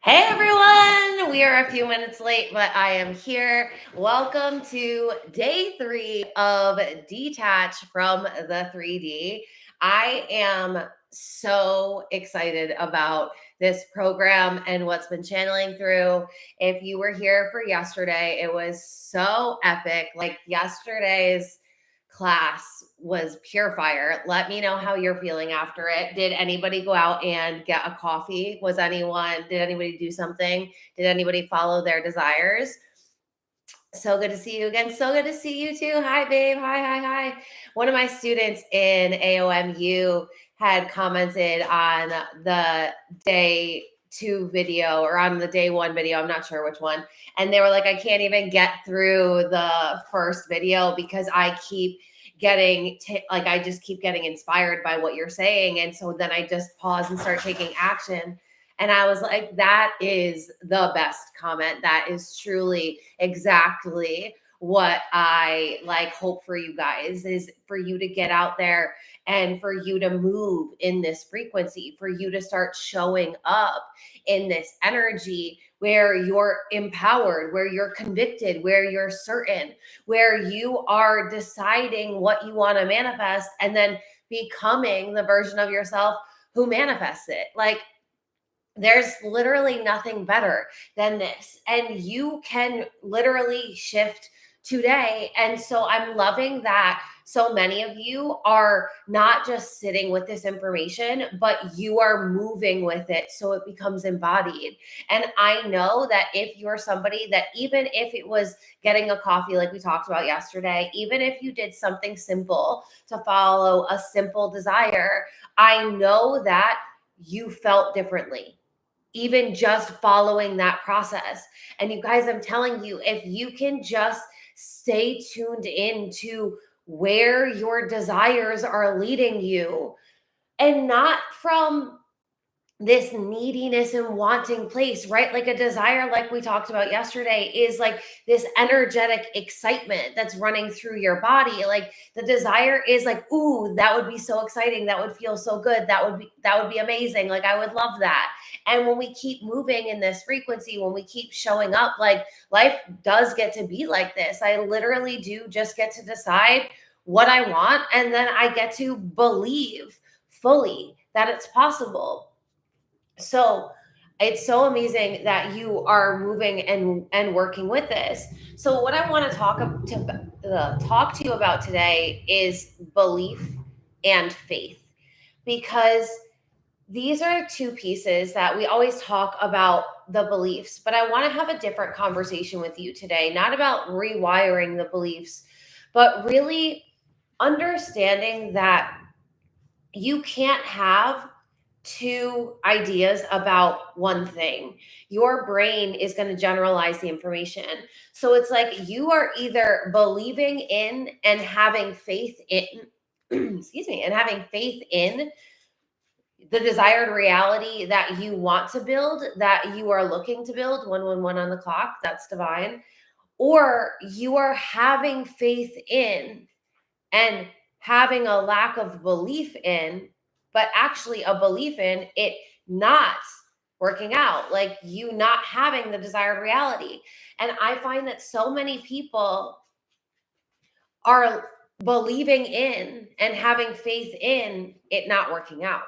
Hey everyone! We are a few minutes late, but I am here. Welcome to day 3 of Detach from the 3D. I am so excited about this program and what's been channeling through. If you were here for yesterday, it was so epic. Like yesterday's class was pure fire. Let me know how you're feeling after it. Did anybody go out and get a coffee? Did anybody do something? Did anybody follow their desires? So good to see you again. So good to see you too. Hi, babe. Hi. One of my students in AOMU had commented on the day 2 video or on the day 1 video. I'm not sure which one. And they were like, I can't even get through the first video because I just keep getting inspired by what you're saying. And so then I just pause and start taking action. And I was like, that is the best comment. That is truly exactly what I hope for you guys is for you to get out there and for you to move in this frequency, for you to start showing up in this energy where you're empowered, where you're convicted, where you're certain, where you are deciding what you want to manifest and then becoming the version of yourself who manifests it. Like, there's literally nothing better than this. And you can literally shift today. And so I'm loving that so many of you are not just sitting with this information, but you are moving with it so it becomes embodied. And I know that if you're somebody that, even if it was getting a coffee, like we talked about yesterday, even if you did something simple to follow a simple desire, I know that you felt differently even just following that process. And you guys, I'm telling you, if you can just stay tuned in to where your desires are leading you and not from this neediness and wanting place, right? Like a desire, like we talked about yesterday, is like this energetic excitement that's running through your body. Like the desire is like, ooh, that would be so exciting. That would feel so good. That would be amazing. Like I would love that. And when we keep moving in this frequency, when we keep showing up, like life does get to be like this. I literally do just get to decide what I want, and then I get to believe fully that it's possible. So it's so amazing that you are moving and working with this. So what I want to talk to you about today is belief and faith, because these are two pieces that we always talk about, the beliefs, but I want to have a different conversation with you today, not about rewiring the beliefs, but really understanding that you can't have two ideas about one thing. Your brain is going to generalize the information. So it's like you are either believing in and having faith in, excuse me, and having faith in the desired reality that you want to build, that you are looking to build, 111 on the clock, that's divine, or you are having faith in and having a lack of belief in, but actually a belief in it not working out, like you not having the desired reality. And I find that so many people are believing in and having faith in it not working out.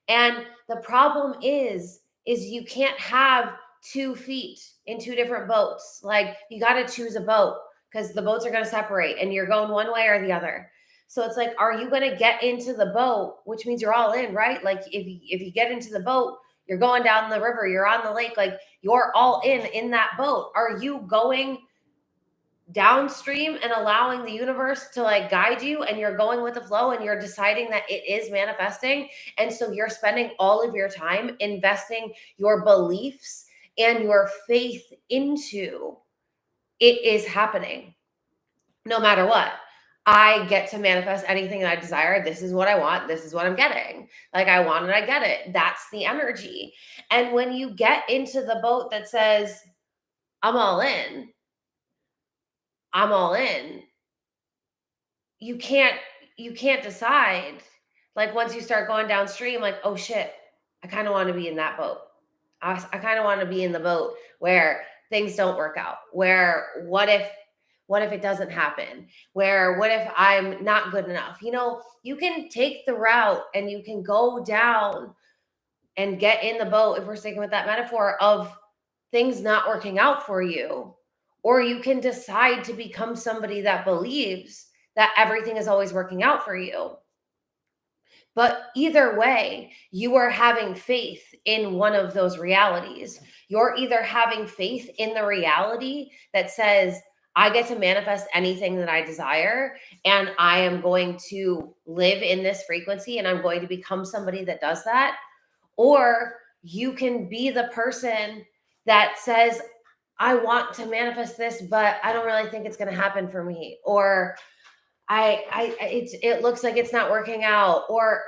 And the problem is you can't have 2 feet in 2 different boats. Like you got to choose a boat because the boats are going to separate and you're going one way or the other. So it's like, are you going to get into the boat, which means you're all in, right? Like if you get into the boat, you're going down the river, you're on the lake, like you're all in that boat. Are you going downstream and allowing the universe to like guide you, and you're going with the flow and you're deciding that it is manifesting, and so you're spending all of your time investing your beliefs and your faith into it is happening no matter what. I get to manifest anything that I desire. This is what I want. This is what I'm getting. Like I want it, I get it. That's the energy. And when you get into the boat that says i'm all in I'm all in, you can't you can't decide, like once you start going downstream, like, oh shit, I kind of want to be in that boat. I kind of want to be in the boat where things don't work out. Where what if it doesn't happen? Where what if I'm not good enough? You can take the route and you can go down and get in the boat, if we're sticking with that metaphor, of things not working out for you. Or you can decide to become somebody that believes that everything is always working out for you. But either way, you are having faith in one of those realities. You're either having faith in the reality that says, I get to manifest anything that I desire, and I am going to live in this frequency, and I'm going to become somebody that does that. Or you can be the person that says, I want to manifest this, but I don't really think it's going to happen for me. Or it looks like it's not working out. Or,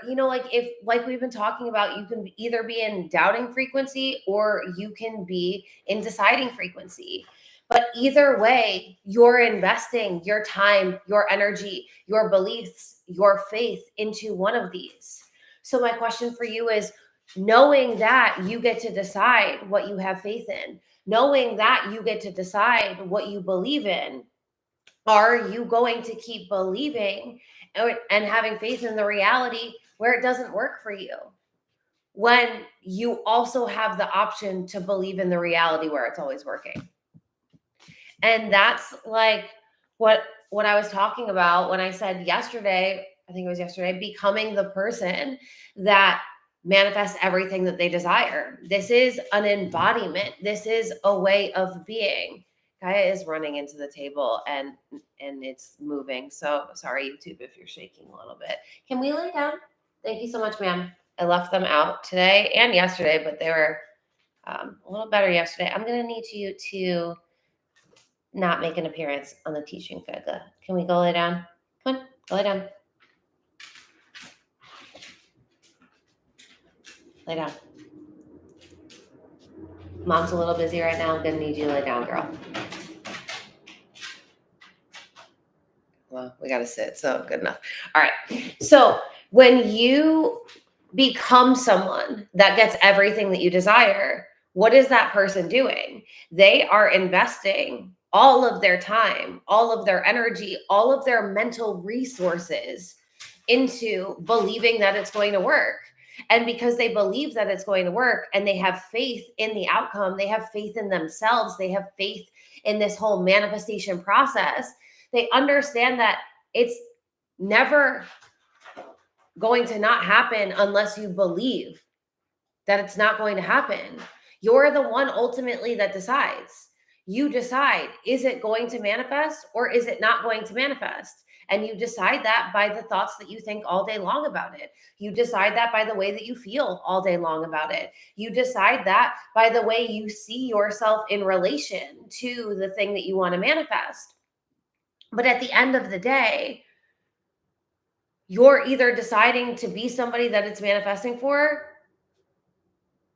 like we've been talking about, you can either be in doubting frequency or you can be in deciding frequency. But either way, you're investing your time, your energy, your beliefs, your faith into one of these. So my question for you is, knowing that you get to decide what you have faith in, knowing that you get to decide what you believe in, are you going to keep believing and having faith in the reality where it doesn't work for you, when you also have the option to believe in the reality where it's always working? And that's like what I was talking about when I said yesterday, I think it was yesterday, becoming the person that manifests everything that they desire. This is an embodiment. This is a way of being. Kaya is running into the table and it's moving. So sorry, YouTube, if you're shaking a little bit. Can we lay down? Thank you so much, ma'am. I left them out today and yesterday, but they were a little better yesterday. I'm going to need you to not make an appearance on the teaching Fega. Can we go lay down? Come on, go lay down. Lay down. Mom's a little busy right now. I'm going to need you to lay down, girl. Well, we got to sit, so good enough. All right. So when you become someone that gets everything that you desire, what is that person doing? They are investing all of their time, all of their energy, all of their mental resources into believing that it's going to work. And because they believe that it's going to work and they have faith in the outcome, they have faith in themselves, they have faith in this whole manifestation process, they understand that it's never going to not happen unless you believe that it's not going to happen. You're the one ultimately that decides. You decide, is it going to manifest or is it not going to manifest? And you decide that by the thoughts that you think all day long about it. You decide that by the way that you feel all day long about it. You decide that by the way you see yourself in relation to the thing that you want to manifest. But at the end of the day, you're either deciding to be somebody that it's manifesting for,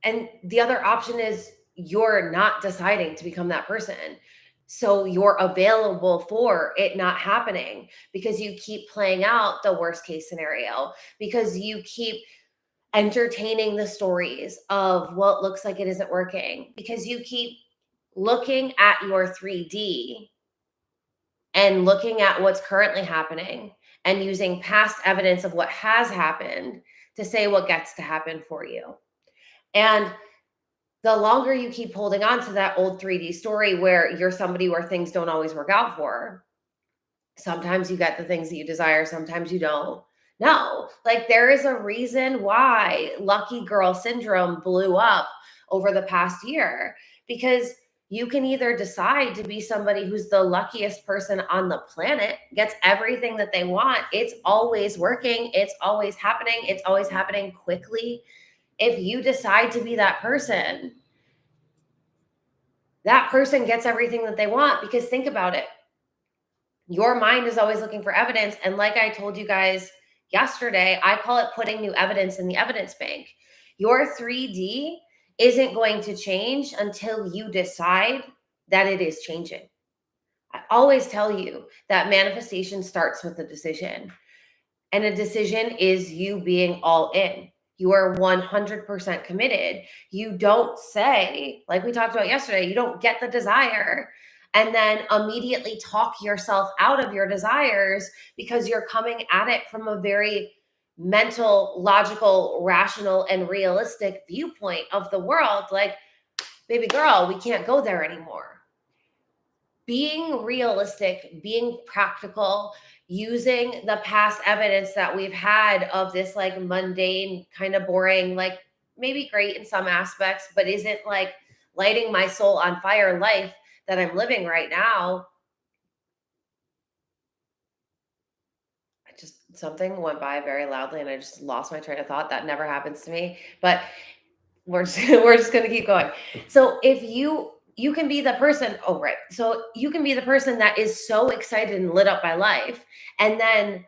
and the other option is you're not deciding to become that person. So you're available for it not happening because you keep playing out the worst case scenario, because you keep entertaining the stories of, well, it looks like it isn't working, because you keep looking at your 3D and looking at what's currently happening and using past evidence of what has happened to say what gets to happen for you. And the longer you keep holding on to that old 3D story where you're somebody where things don't always work out for, sometimes you get the things that you desire, sometimes you don't. No, like there is a reason why lucky girl syndrome blew up over the past year, because you can either decide to be somebody who's the luckiest person on the planet, gets everything that they want. It's always working. It's always happening. It's always happening quickly. If you decide to be that person gets everything that they want, because think about it. Your mind is always looking for evidence. And like I told you guys yesterday, I call it putting new evidence in the evidence bank. Your 3D isn't going to change until you decide that it is changing. I always tell you that manifestation starts with a decision. And a decision is you being all in. You are 100% committed. You don't say, like we talked about yesterday, you don't get the desire and then immediately talk yourself out of your desires because you're coming at it from a very mental, logical, rational, and realistic viewpoint of the world. Like, baby girl, we can't go there anymore. Being realistic, being practical, using the past evidence that we've had of this like mundane, kind of boring, like maybe great in some aspects, but isn't like lighting my soul on fire life that I'm living right now. I just, something went by very loudly and I just lost my train of thought. That never happens to me. But we're just gonna keep going. So if you can be the person, oh right. So you can be the person that is so excited and lit up by life, and then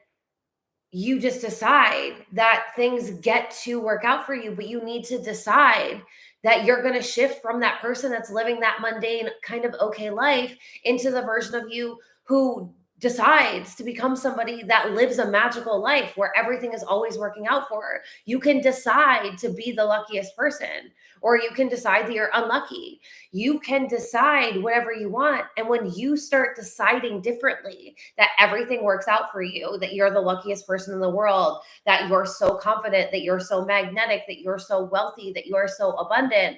you just decide that things get to work out for you, but you need to decide that you're going to shift from that person that's living that mundane kind of okay life into the version of you who decides to become somebody that lives a magical life where everything is always working out for her. You can decide to be the luckiest person, or you can decide that you're unlucky. You can decide whatever you want. And when you start deciding differently, that everything works out for you, that you're the luckiest person in the world, that you're so confident, that you're so magnetic, that you're so wealthy, that you're so abundant.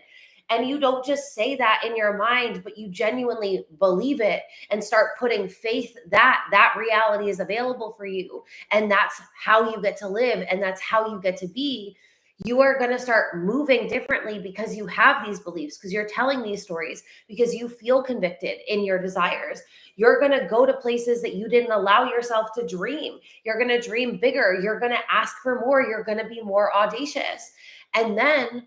And you don't just say that in your mind, but you genuinely believe it and start putting faith that that reality is available for you. And that's how you get to live. And that's how you get to be. You are going to start moving differently because you have these beliefs, because you're telling these stories, because you feel convicted in your desires. You're going to go to places that you didn't allow yourself to dream. You're going to dream bigger. You're going to ask for more. You're going to be more audacious. And then,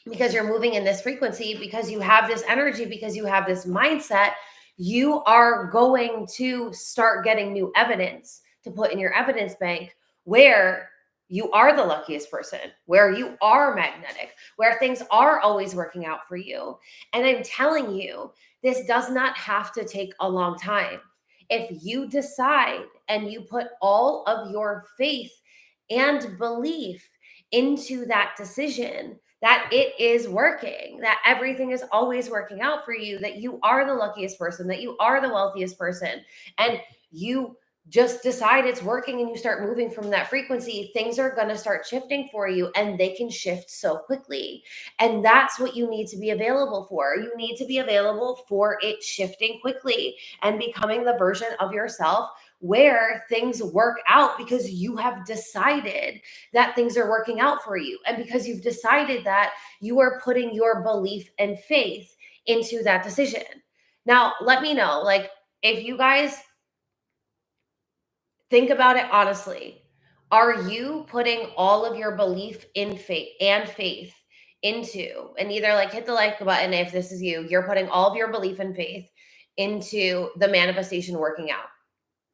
because you're moving in this frequency, because you have this energy, because you have this mindset, you are going to start getting new evidence to put in your evidence bank where you are the luckiest person, where you are magnetic, where things are always working out for you. And I'm telling you, this does not have to take a long time. If you decide and you put all of your faith and belief into that decision, that it is working, that everything is always working out for you, that you are the luckiest person, that you are the wealthiest person, and you just decide it's working and you start moving from that frequency, things are going to start shifting for you, and they can shift so quickly. And that's what you need to be available for. You need to be available for it shifting quickly and becoming the version of yourself where things work out because you have decided that things are working out for you. And because you've decided that, you are putting your belief and faith into that decision. Now, let me know, like, if you guys think about it honestly, are you putting all of your belief in faith into, and either like hit the like button if this is you, you're putting all of your belief and faith into the manifestation working out?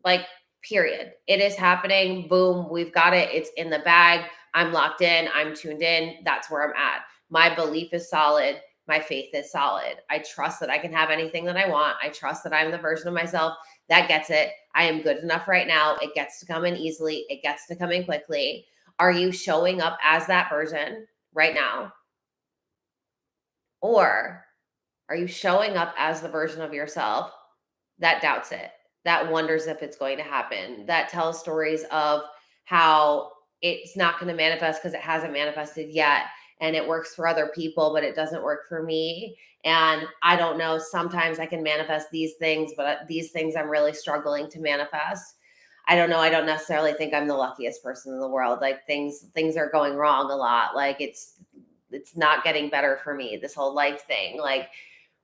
Like, period. It is happening. Boom. We've got it. It's in the bag. I'm locked in. I'm tuned in. That's where I'm at. My belief is solid. My faith is solid. I trust that I can have anything that I want. I trust that I'm the version of myself that gets it. I am good enough right now. It gets to come in easily. It gets to come in quickly. Are you showing up as that version right now? Or are you showing up as the version of yourself that doubts it, that wonders if it's going to happen, that tells stories of how it's not going to manifest because it hasn't manifested yet? And it works for other people, but it doesn't work for me. And I don't know, sometimes I can manifest these things, but these things I'm really struggling to manifest. I don't know. I don't necessarily think I'm the luckiest person in the world. Like, things are going wrong a lot. Like, it's not getting better for me, this whole life thing. Like,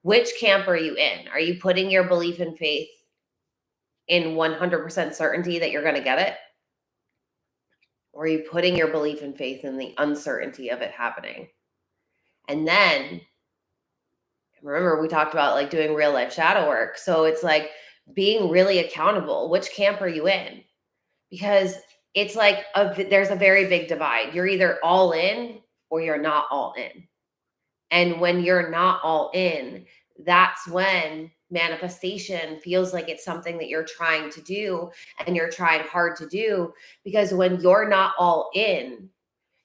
which camp are you in? Are you putting your belief and faith in 100% certainty that you're going to get it? Or are you putting your belief and faith in the uncertainty of it happening? And then remember, we talked about like doing real life shadow work. So it's like being really accountable. Which camp are you in? Because it's like there's a very big divide. You're either all in or you're not all in. And when you're not all in, that's when manifestation feels like it's something that you're trying to do and you're trying hard to do. Because when you're not all in,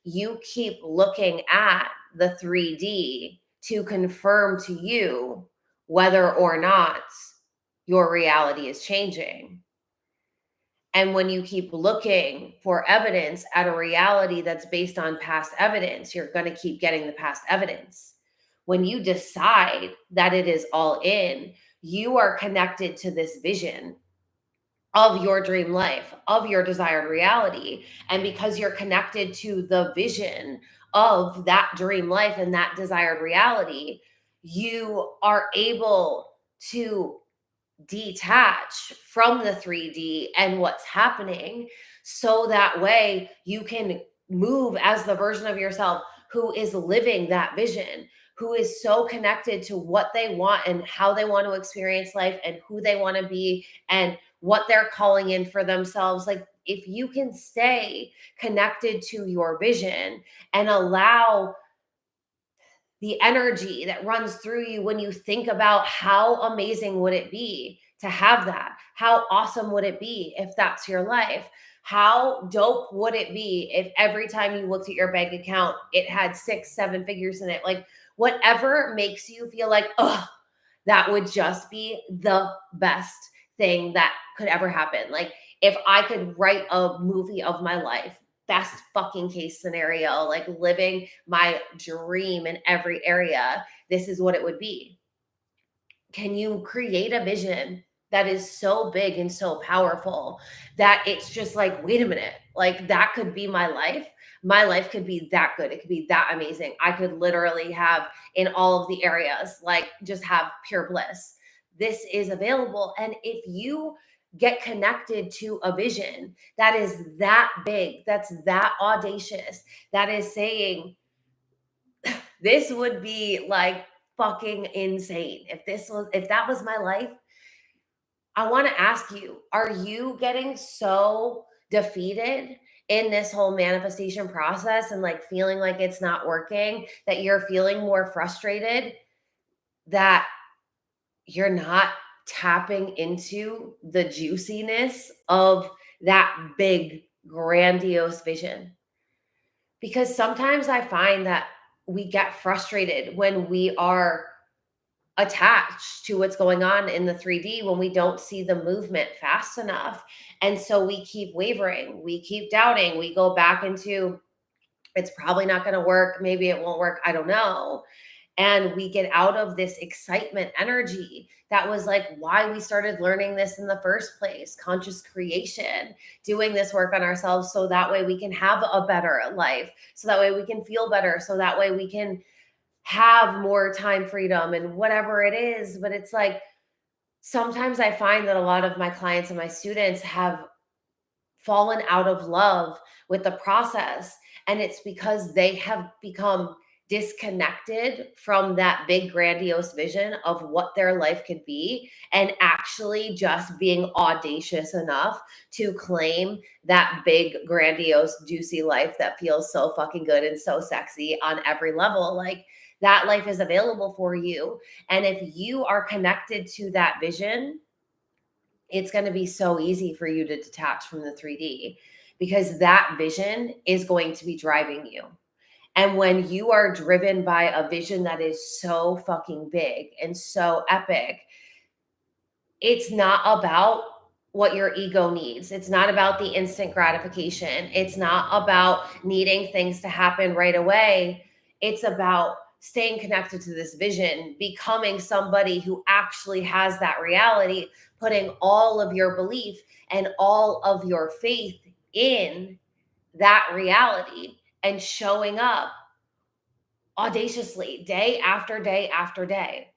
you keep looking at the 3D to confirm to you whether or not your reality is changing. And when you keep looking for evidence at a reality that's based on past evidence, you're going to keep getting the past evidence. When you decide that it is all in, you are connected to this vision of your dream life, of your desired reality. And because you're connected to the vision of that dream life and that desired reality, you are able to detach from the 3D and what's happening, so that way you can move as the version of yourself who is living that vision, who is so connected to what they want and how they want to experience life and who they want to be and what they're calling in for themselves. Like, if you can stay connected to your vision and allow the energy that runs through you when you think about how amazing would it be to have that? How awesome would it be if that's your life? How dope would it be if every time you looked at your bank account, it had 6, 7 figures in it? Like, whatever makes you feel like, oh, that would just be the best thing that could ever happen. Like, if I could write a movie of my life, best fucking case scenario, like living my dream in every area, this is what it would be. Can you create a vision that is so big and so powerful that it's just like, wait a minute, like that could be my life? My life could be that good. It could be that amazing. I could literally have in all of the areas, like just have pure bliss. This is available. And if you get connected to a vision that is that big, that's that audacious, that is saying, this would be like fucking insane. If that was my life, I want to ask you, are you getting so defeated in this whole manifestation process and like feeling like it's not working, that you're feeling more frustrated, that you're not tapping into the juiciness of that big grandiose vision? Because sometimes I find that we get frustrated when we are attached to what's going on in the 3D, when we don't see the movement fast enough. And so we keep wavering, we keep doubting, we go back into, it's probably not going to work, maybe it won't work, I don't know. And we get out of this excitement energy that was like why we started learning this in the first place, conscious creation, doing this work on ourselves so that way we can have a better life, so that way we can feel better, so that way we can have more time freedom and whatever it is. But it's like, sometimes I find that a lot of my clients and my students have fallen out of love with the process. And it's because they have become disconnected from that big, grandiose vision of what their life could be, and actually just being audacious enough to claim that big, grandiose, juicy life that feels so fucking good and so sexy on every level. Like, that life is available for you. And if you are connected to that vision, it's going to be so easy for you to detach from the 3D, because that vision is going to be driving you. And when you are driven by a vision that is so fucking big and so epic, it's not about what your ego needs. It's not about the instant gratification. It's not about needing things to happen right away. It's about staying connected to this vision, becoming somebody who actually has that reality, putting all of your belief and all of your faith in that reality, and showing up audaciously day after day after day.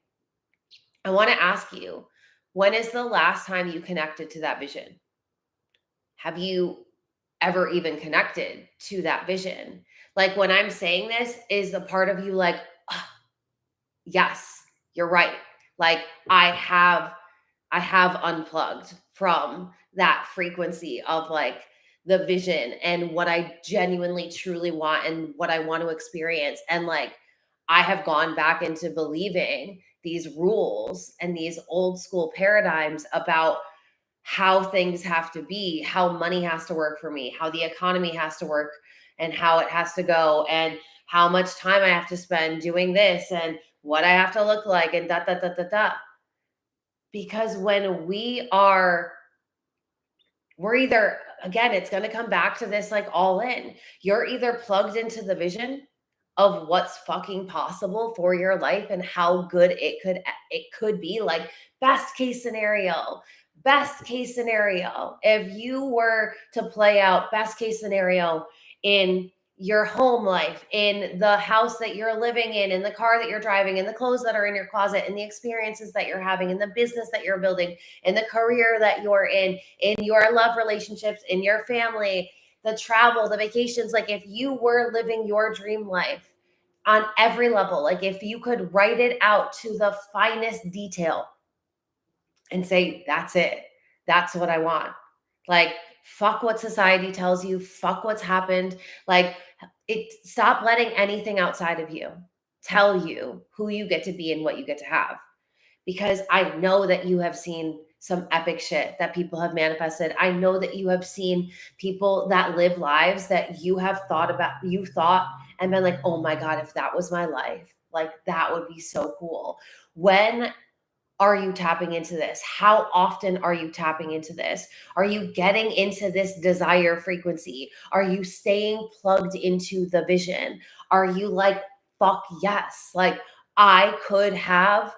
I want to ask you, when is the last time you connected to that vision? Have you ever even connected to that vision? Like, when I'm saying this, is the part of you like, "Ah, yes, you're right. Like, I have unplugged from that frequency of like the vision and what I genuinely truly want and what I want to experience. And like, I have gone back into believing these rules and these old school paradigms about how things have to be, how money has to work for me, how the economy has to work, and how it has to go and how much time I have to spend doing this and what I have to look like and da da da da da. Because when we're either, again, it's going to come back to this like all in. You're either plugged into the vision of what's fucking possible for your life and how good it could be, like best case scenario. Best case scenario, if you were to play out best case scenario in your home life, in the house that you're living in the car that you're driving, in the clothes that are in your closet, in the experiences that you're having, in the business that you're building, in the career that you're in your love relationships, in your family, the travel, the vacations, like if you were living your dream life on every level, like if you could write it out to the finest detail and say, that's it, that's what I want. Like, fuck what society tells you, fuck what's happened. Like, stop letting anything outside of you tell you who you get to be and what you get to have, because I know that you have seen some epic shit that people have manifested. I know that you have seen people that live lives that you have you thought and been like, oh my God, if that was my life, like that would be so cool. When are you tapping into this? How often are you tapping into this? Are you getting into this desire frequency? Are you staying plugged into the vision? Are you like, fuck yes, like I could have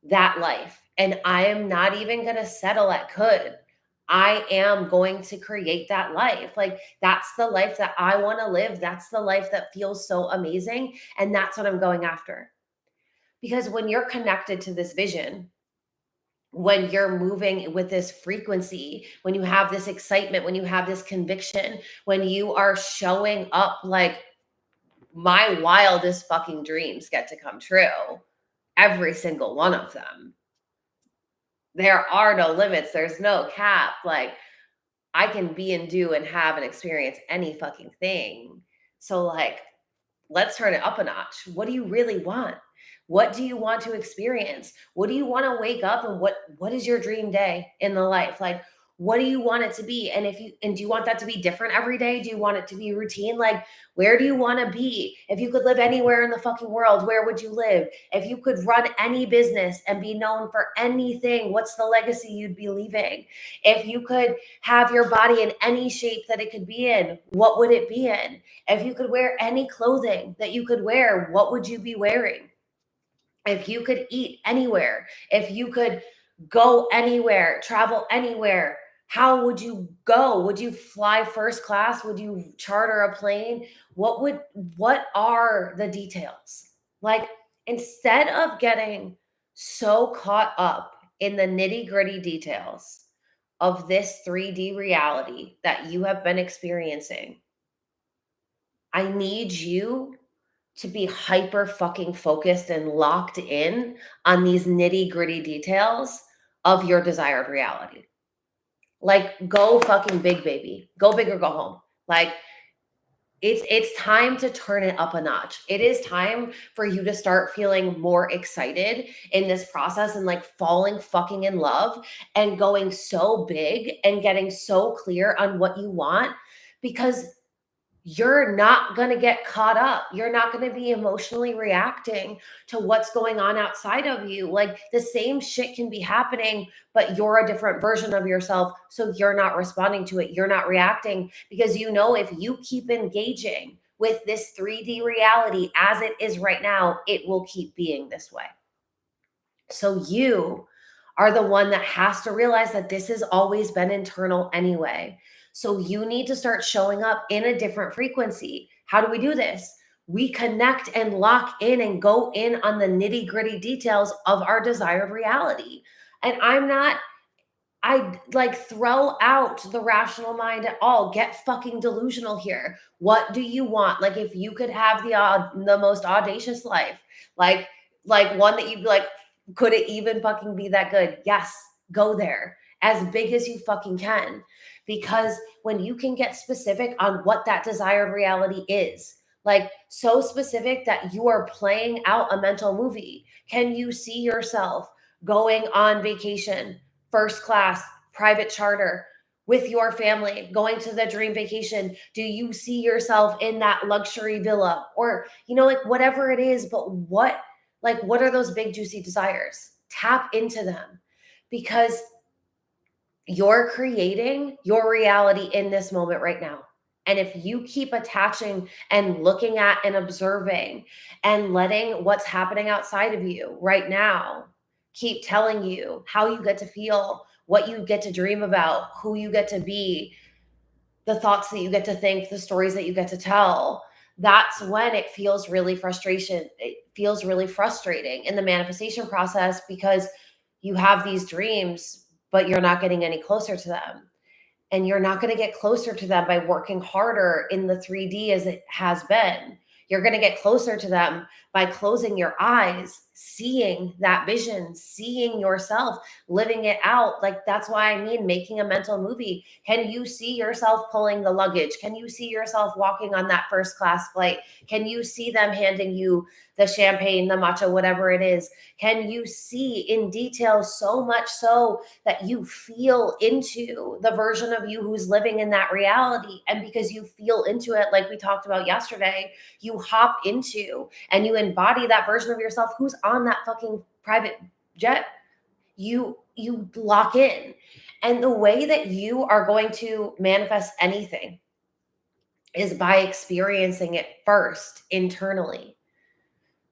that life. And I am not even going to settle at could. I am going to create that life. Like, that's the life that I want to live. That's the life that feels so amazing. And that's what I'm going after. Because when you're connected to this vision, when you're moving with this frequency, when you have this excitement, when you have this conviction, when you are showing up like my wildest fucking dreams get to come true, every single one of them. There are no limits. There's no cap. Like, I can be and do and have and experience any fucking thing. So, like, let's turn it up a notch. What do you really want? What do you want to experience? What do you want to wake up and what is your dream day in the life? Like, what do you want it to be? And do you want that to be different every day? Do you want it to be routine? Like, where do you want to be? If you could live anywhere in the fucking world, where would you live? If you could run any business and be known for anything, what's the legacy you'd be leaving? If you could have your body in any shape that it could be in, what would it be in? If you could wear any clothing that you could wear, what would you be wearing? If you could eat anywhere, if you could go anywhere, travel anywhere, how would you go? Would you fly first class? Would you charter a plane? What are the details? Like, instead of getting so caught up in the nitty-gritty details of this 3D reality that you have been experiencing, I need you to be hyper fucking focused and locked in on these nitty gritty details of your desired reality. Like, go fucking big, baby. Go big or go home. Like, it's time to turn it up a notch. It is time for you to start feeling more excited in this process and like falling fucking in love and going so big and getting so clear on what you want, because you're not going to get caught up. You're not going to be emotionally reacting to what's going on outside of you. Like, the same shit can be happening, but you're a different version of yourself. So you're not responding to it. You're not reacting, because you know, if you keep engaging with this 3D reality as it is right now, it will keep being this way. So you are the one that has to realize that this has always been internal anyway. So you need to start showing up in a different frequency. How do we do this? We connect and lock in and go in on the nitty gritty details of our desired reality. And I like throw out the rational mind at all. Get fucking delusional here. What do you want? Like, if you could have the most audacious life, like one that you'd be like, could it even fucking be that good? Yes, go there as big as you fucking can. Because when you can get specific on what that desired reality is, like so specific that you are playing out a mental movie. Can you see yourself going on vacation, first class, private charter, with your family, going to the dream vacation? Do you see yourself in that luxury villa? Or, like whatever it is, but what are those big juicy desires? Tap into them, because you're creating your reality in this moment right now. And if you keep attaching and looking at and observing and letting what's happening outside of you right now keep telling you how you get to feel, what you get to dream about, who you get to be, the thoughts that you get to think, the stories that you get to tell, that's when it feels really frustration. It feels really frustrating in the manifestation process, because you have these dreams, but you're not getting any closer to them. And you're not going to get closer to them by working harder in the 3D as it has been. You're going to get closer to them by closing your eyes, seeing that vision, seeing yourself, living it out. Like, that's why I mean making a mental movie. Can you see yourself pulling the luggage? Can you see yourself walking on that first class flight? Can you see them handing you the champagne, the matcha, whatever it is? Can you see in detail, so much so that you feel into the version of you who's living in that reality? And because you feel into it, like we talked about yesterday, you hop into and you embody that version of yourself who's on that fucking private jet. You lock in. And the way that you are going to manifest anything is by experiencing it first internally.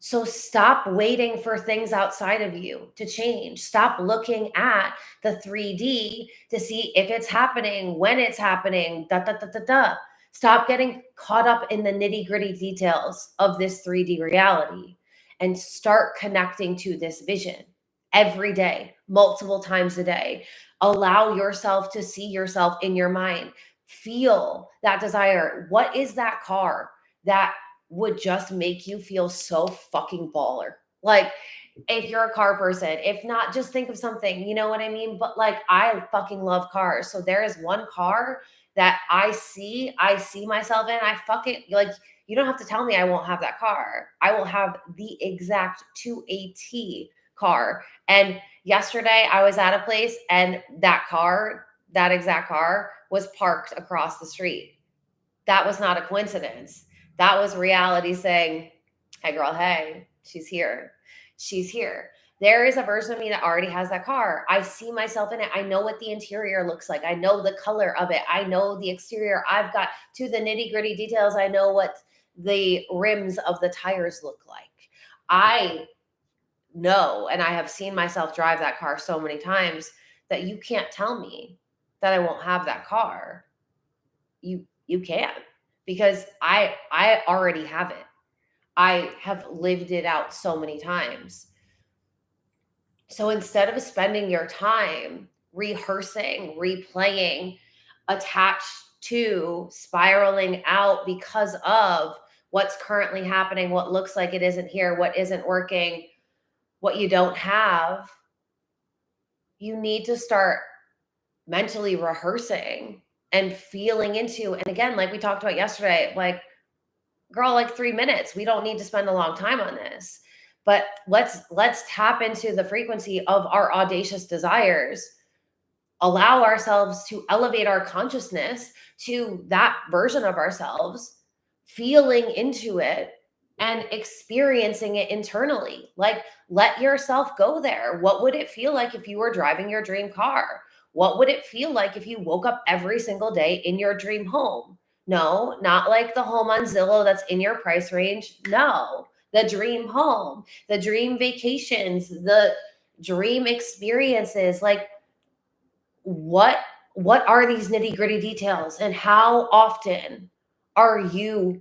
So stop waiting for things outside of you to change. Stop looking at the 3D to see if it's happening, when it's happening, da da da da da. Stop getting caught up in the nitty-gritty details of this 3D reality and start connecting to this vision every day, multiple times a day. Allow yourself to see yourself in your mind. Feel that desire. What is that car that would just make you feel so fucking baller? Like, if you're a car person, if not, just think of something, you know what I mean? But like, I fucking love cars. So there is one car that I see myself in. I fucking like, you don't have to tell me I won't have that car. I will have the exact to a T car. And yesterday I was at a place and that exact car was parked across the street. That was not a coincidence. That was reality saying, hey, girl, hey, she's here. She's here. There is a version of me that already has that car. I see myself in it. I know what the interior looks like. I know the color of it. I know the exterior. I've got to the nitty gritty details. I know what the rims of the tires look like. I know, and I have seen myself drive that car so many times that you can't tell me that I won't have that car. You can, because I already have it. I have lived it out so many times. So instead of spending your time rehearsing, replaying, attached to, spiraling out because of what's currently happening, what looks like it isn't here, what isn't working, what you don't have, you need to start mentally rehearsing and feeling into. And again, like we talked about yesterday, like, girl, like 3 minutes. We don't need to spend a long time on this. But let's tap into the frequency of our audacious desires. Allow ourselves to elevate our consciousness to that version of ourselves, feeling into it and experiencing it internally. Like, let yourself go there. What would it feel like if you were driving your dream car? What would it feel like if you woke up every single day in your dream home? No, not like the home on Zillow that's in your price range. No, the dream home, the dream vacations, the dream experiences. Like, what what are these nitty-gritty details, and how often are you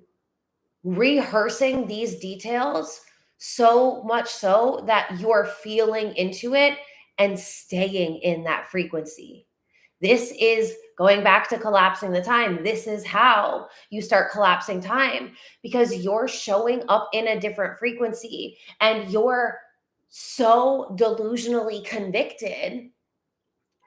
rehearsing these details so much so that you're feeling into it and staying in that frequency? This is going back to collapsing the time. This is how you start collapsing time, because you're showing up in a different frequency and you're so delusionally convicted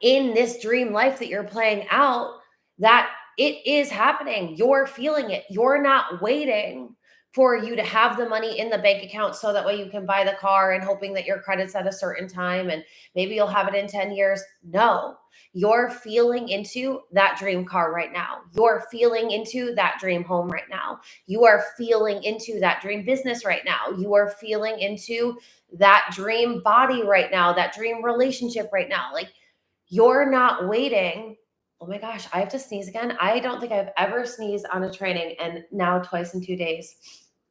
in this dream life that you're playing out that it is happening. You're feeling it. You're not waiting for you to have the money in the bank account so that way you can buy the car and hoping that your credit's at a certain time and maybe you'll have it in 10 years. No, you're feeling into that dream car right now. You're feeling into that dream home right now. You are feeling into that dream business right now. You are feeling into that dream body right now, that dream relationship right now. Like, you're not waiting. Oh my gosh, I have to sneeze again. I don't think I've ever sneezed on a training, and now twice in 2 days.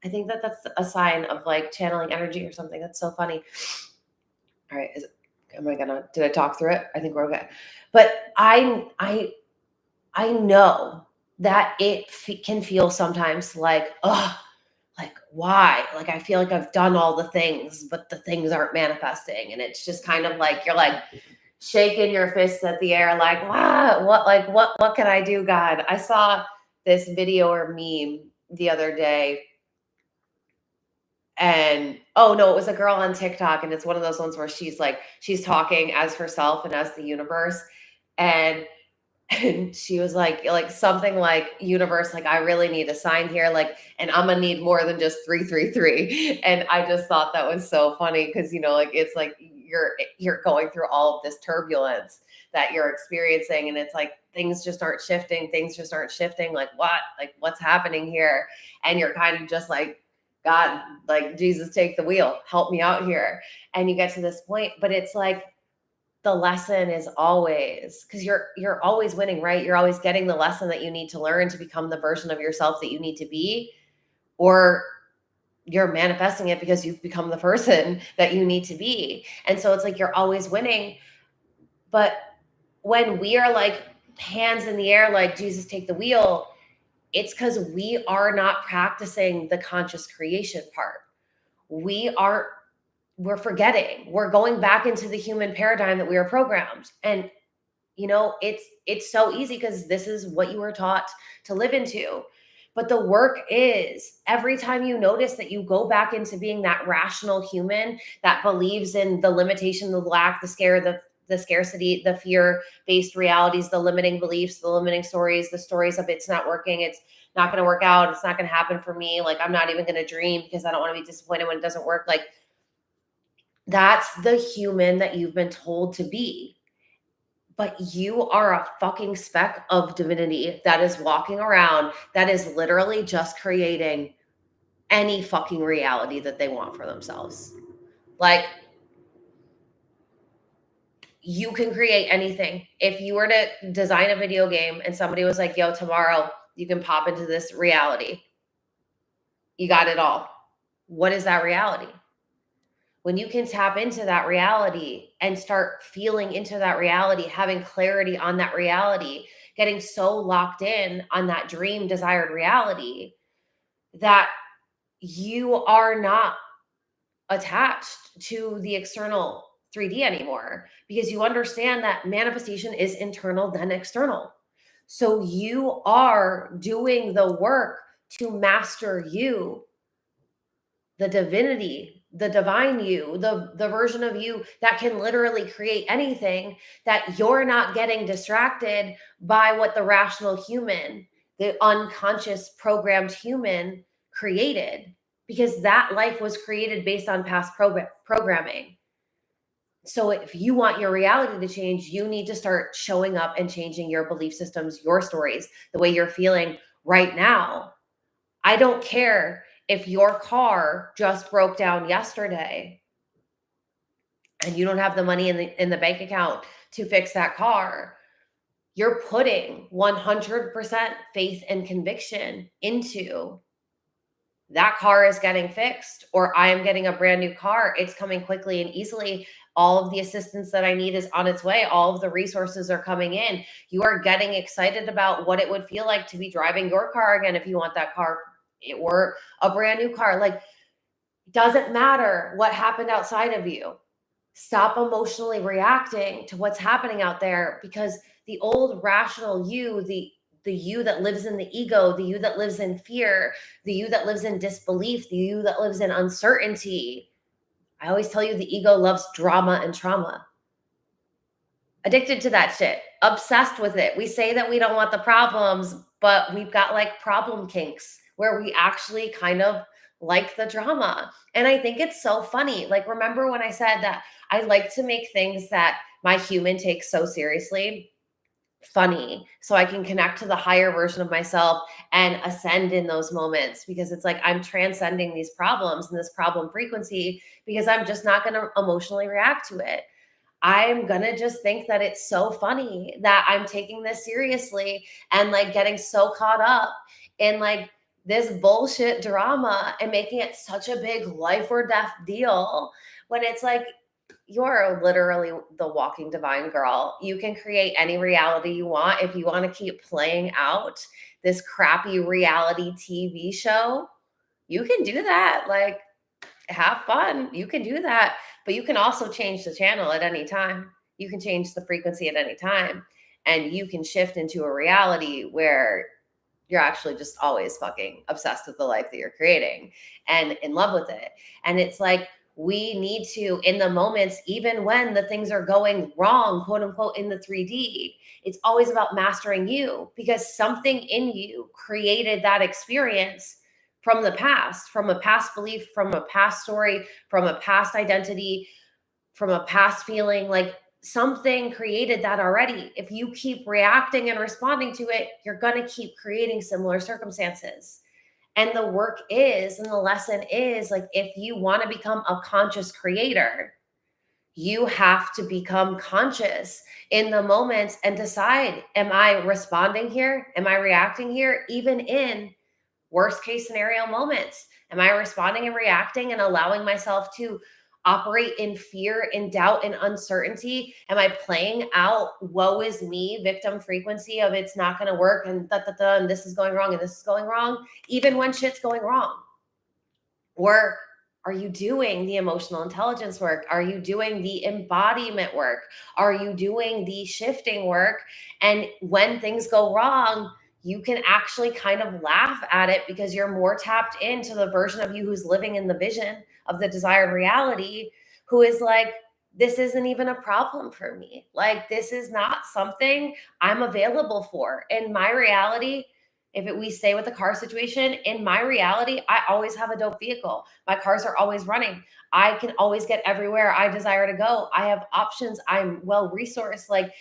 I think that that's a sign of like channeling energy or something. That's so funny. All right, did I talk through it? I think we're okay. But I know that it can feel sometimes like, oh, like why? Like I feel like I've done all the things, but the things aren't manifesting, and it's just kind of like you're like shaking your fists at the air, like what can I do, God? I saw this video or meme the other day, and oh no, it was a girl on TikTok, and it's one of those ones where she's talking as herself and as the universe, and she was like something like, universe, like I really need a sign here, like, and I'm gonna need more than just 333. And I just thought that was so funny because like it's like you're going through all of this turbulence that you're experiencing, and it's like things just aren't shifting, like what's happening here, and you're kind of just like, God, like, Jesus, take the wheel, help me out here. And you get to this point, but it's like the lesson is always, because you're always winning, right? You're always getting the lesson that you need to learn to become the version of yourself that you need to be, or you're manifesting it because you've become the person that you need to be. And so it's like you're always winning. But when we are like hands in the air, like, Jesus, take the wheel, it's because we are not practicing the conscious creation part. We're forgetting. We're going back into the human paradigm that we were programmed. And it's so easy because this is what you were taught to live into. But the work is, every time you notice that you go back into being that rational human that believes in the limitation, the lack, the scare, the scarcity, the fear-based realities, the limiting beliefs, the limiting stories, the stories of it's not working, it's not going to work out, it's not going to happen for me, like I'm not even going to dream because I don't want to be disappointed when it doesn't work. Like, that's the human that you've been told to be. But you are a fucking speck of divinity that is walking around, that is literally just creating any fucking reality that they want for themselves. Like, you can create anything. If you were to design a video game and somebody was like, yo, tomorrow you can pop into this reality, you got it all. What is that reality? When you can tap into that reality and start feeling into that reality, having clarity on that reality, getting so locked in on that dream desired reality that you are not attached to the external 3D anymore, because you understand that manifestation is internal then external. So you are doing the work to master you, the divinity, the divine you, the version of you that can literally create anything, that you're not getting distracted by what the rational human, the unconscious programmed human created, because that life was created based on past programming. So if you want your reality to change, you need to start showing up and changing your belief systems, your stories, the way you're feeling right now. I don't care if your car just broke down yesterday and you don't have the money in the bank account to fix that car. You're putting 100% faith and conviction into that car is getting fixed, or I am getting a brand new car. It's coming quickly and easily. All of the assistance that I need is on its way. All of the resources are coming in. You are getting excited about what it would feel like to be driving your car again if you want that car, or a brand new car. Like, it doesn't matter what happened outside of you. Stop emotionally reacting to what's happening out there, because the old rational you, the you that lives in the ego, the you that lives in fear, the you that lives in disbelief, the you that lives in uncertainty. I always tell you, the ego loves drama and trauma. Addicted to that shit, obsessed with it. We say that we don't want the problems, but we've got like problem kinks where we actually kind of like the drama. And I think it's so funny. Like, remember when I said that I like to make things that my human takes so seriously funny so I can connect to the higher version of myself and ascend in those moments, because it's like I'm transcending these problems and this problem frequency because I'm just not going to emotionally react to it. I'm gonna just think that it's so funny that I'm taking this seriously and like getting so caught up in like this bullshit drama and making it such a big life or death deal when it's like you're literally the walking divine, girl. You can create any reality you want. If you want to keep playing out this crappy reality TV show, you can do that. Like, have fun. You can do that, but you can also change the channel at any time. You can change the frequency at any time, and you can shift into a reality where you're actually just always fucking obsessed with the life that you're creating and in love with it. And it's like, we need to, in the moments, even when the things are going wrong, quote unquote, in the 3D, it's always about mastering you, because something in you created that experience from the past, from a past belief, from a past story, from a past identity, from a past feeling. Like, something created that already. If you keep reacting and responding to it, you're going to keep creating similar circumstances. And the work is, and the lesson is, like, if you want to become a conscious creator, you have to become conscious in the moments and decide, am I responding here? Am I reacting here? Even in worst case scenario moments, am I responding and reacting and allowing myself to operate in fear and doubt and uncertainty? Am I playing out woe is me victim frequency of it's not going to work and da, da, da, and this is going wrong and this is going wrong, even when shit's going wrong? Or are you doing the emotional intelligence work? Are you doing the embodiment work? Are you doing the shifting work? And when things go wrong, you can actually kind of laugh at it because you're more tapped into the version of you who's living in the vision of the desired reality, who is like, this isn't even a problem for me. Like, this is not something I'm available for. In my reality, we stay with the car situation, in my reality, I always have a dope vehicle. My cars are always running. I can always get everywhere I desire to go. I have options. I'm well resourced. Like,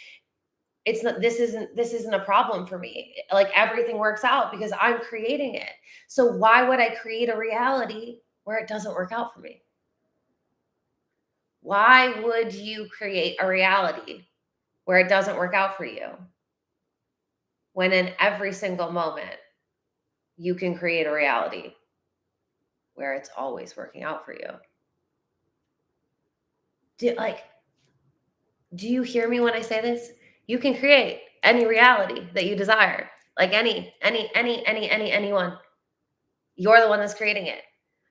it's not, this isn't a problem for me. Like, everything works out because I'm creating it. So why would I create a reality where it doesn't work out for me? Why would you create a reality where it doesn't work out for you when in every single moment you can create a reality where it's always working out for you? Like, do you hear me when I say this? You can create any reality that you desire. Like, anyone. You're the one that's creating it.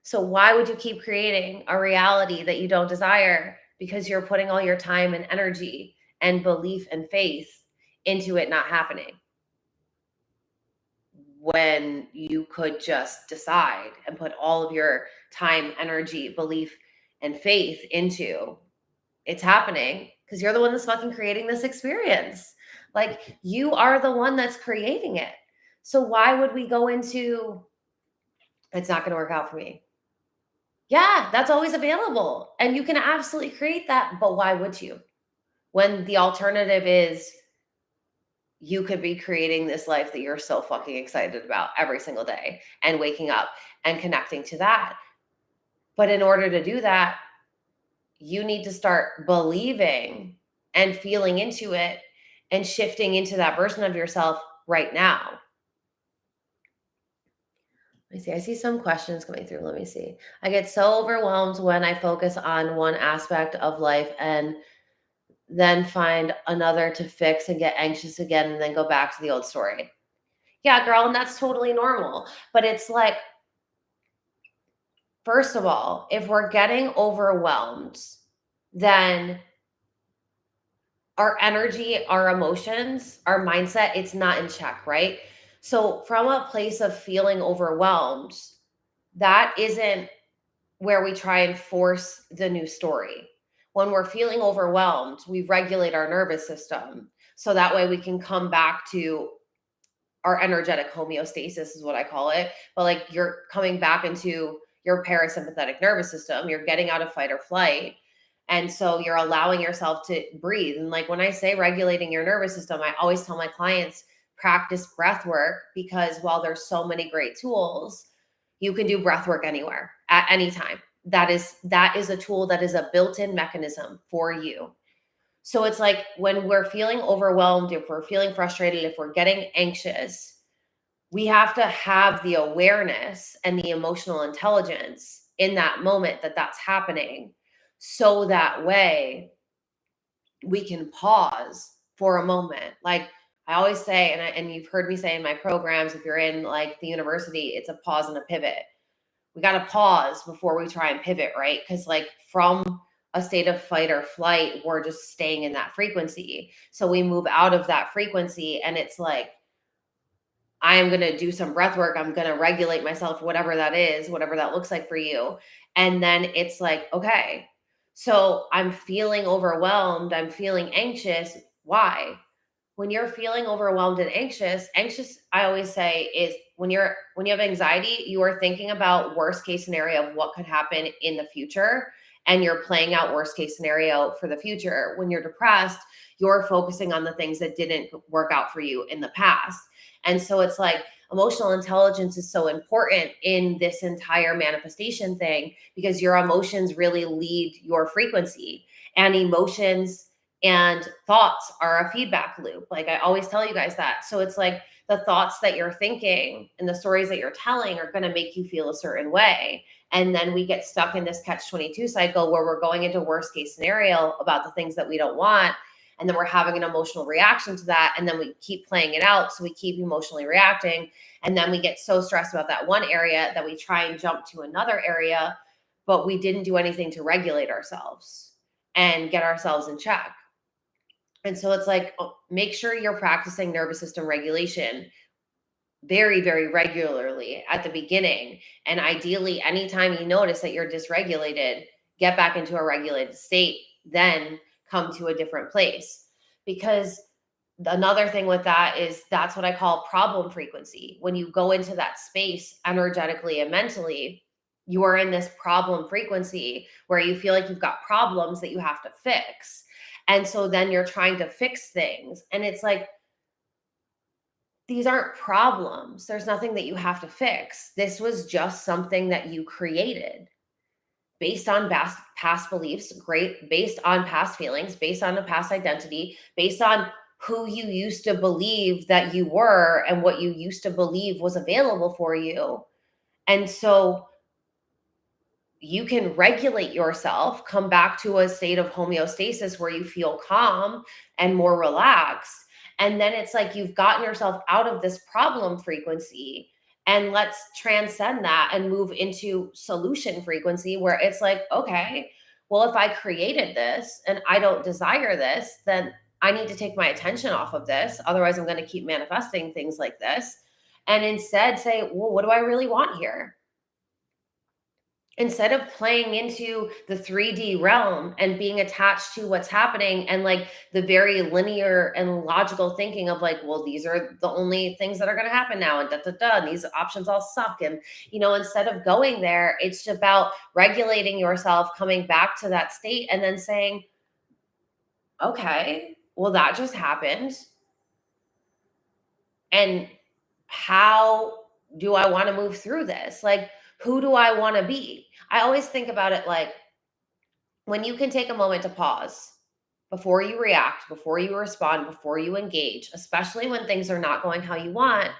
So why would you keep creating a reality that you don't desire? Because you're putting all your time and energy and belief and faith into it not happening, when you could just decide and put all of your time, energy, belief, and faith into it's happening, because you're the one that's fucking creating this experience. Like, you are the one that's creating it. So why would we go into it's not going to work out for me? Yeah, that's always available. And you can absolutely create that. But why would you? When the alternative is you could be creating this life that you're so fucking excited about every single day and waking up and connecting to that. But in order to do that, you need to start believing and feeling into it and shifting into that version of yourself right now. Let me see. I see some questions coming through. Let me see. I get so overwhelmed when I focus on one aspect of life and then find another to fix and get anxious again and then go back to the old story. Yeah, girl, and that's totally normal. But it's like, first of all, if we're getting overwhelmed, then our energy, our emotions, our mindset, it's not in check, right? So, from a place of feeling overwhelmed, that isn't where we try and force the new story. when we're feeling overwhelmed, we regulate our nervous system. So that way we can come back to our energetic homeostasis, is what I call it. But like you're coming back into your parasympathetic nervous system, you're getting out of fight or flight. And so you're allowing yourself to breathe. And like when I say regulating your nervous system, I always tell my clients practice breath work, because while there's so many great tools, you can do breath work anywhere at any time. That is a tool, that is a built-in mechanism for you. So it's like when we're feeling overwhelmed, if we're feeling frustrated, if we're getting anxious, we have to have the awareness and the emotional intelligence in that moment that that's happening. So that way we can pause for a moment. Like I always say, and you've heard me say in my programs, if you're in like the university, it's a pause and a pivot. We got to pause before we try and pivot, right? Because like from a state of fight or flight, we're just staying in that frequency. So we move out of that frequency, and it's like, I am going to do some breath work. I'm going to regulate myself, whatever that is, whatever that looks like for you. And then it's like, okay, so I'm feeling overwhelmed. I'm feeling anxious. Why? When you're feeling overwhelmed and anxious, I always say, is when you have anxiety, you are thinking about worst case scenario of what could happen in the future, and you're playing out worst case scenario for the future. When you're depressed, you're focusing on the things that didn't work out for you in the past. And so it's like emotional intelligence is so important in this entire manifestation thing, because your emotions really lead your frequency, and emotions and thoughts are a feedback loop. Like I always tell you guys that. So it's like the thoughts that you're thinking and the stories that you're telling are going to make you feel a certain way. And then we get stuck in this catch-22 cycle where we're going into worst case scenario about the things that we don't want. And then we're having an emotional reaction to that. And then we keep playing it out. So we keep emotionally reacting. And then we get so stressed about that one area that we try and jump to another area, but we didn't do anything to regulate ourselves and get ourselves in check. And so it's like, make sure you're practicing nervous system regulation very, very regularly at the beginning. And ideally, anytime you notice that you're dysregulated, get back into a regulated state, then come to a different place. Because another thing with that is that's what I call problem frequency. When you go into that space energetically and mentally, you are in this problem frequency where you feel like you've got problems that you have to fix. And so then you're trying to fix things. And it's like, these aren't problems. There's nothing that you have to fix. This was just something that you created based on past beliefs, great, based on past feelings, based on a past identity, based on who you used to believe that you were and what you used to believe was available for you. And so you can regulate yourself, come back to a state of homeostasis where you feel calm and more relaxed. And then it's like you've gotten yourself out of this problem frequency. And let's transcend that and move into solution frequency, where it's like, okay, well, if I created this and I don't desire this, then I need to take my attention off of this. Otherwise, I'm going to keep manifesting things like this. And instead say, well, what do I really want here? Instead of playing into the 3D realm and being attached to what's happening and like the very linear and logical thinking of like, well, these are the only things that are going to happen now, and da da da, and these options all suck. And, instead of going there, it's about regulating yourself, coming back to that state, and then saying, okay, well, that just happened. And how do I want to move through this? Like, who do I want to be? I always think about it like, when you can take a moment to pause before you react, before you respond, before you engage, especially when things are not going how you want,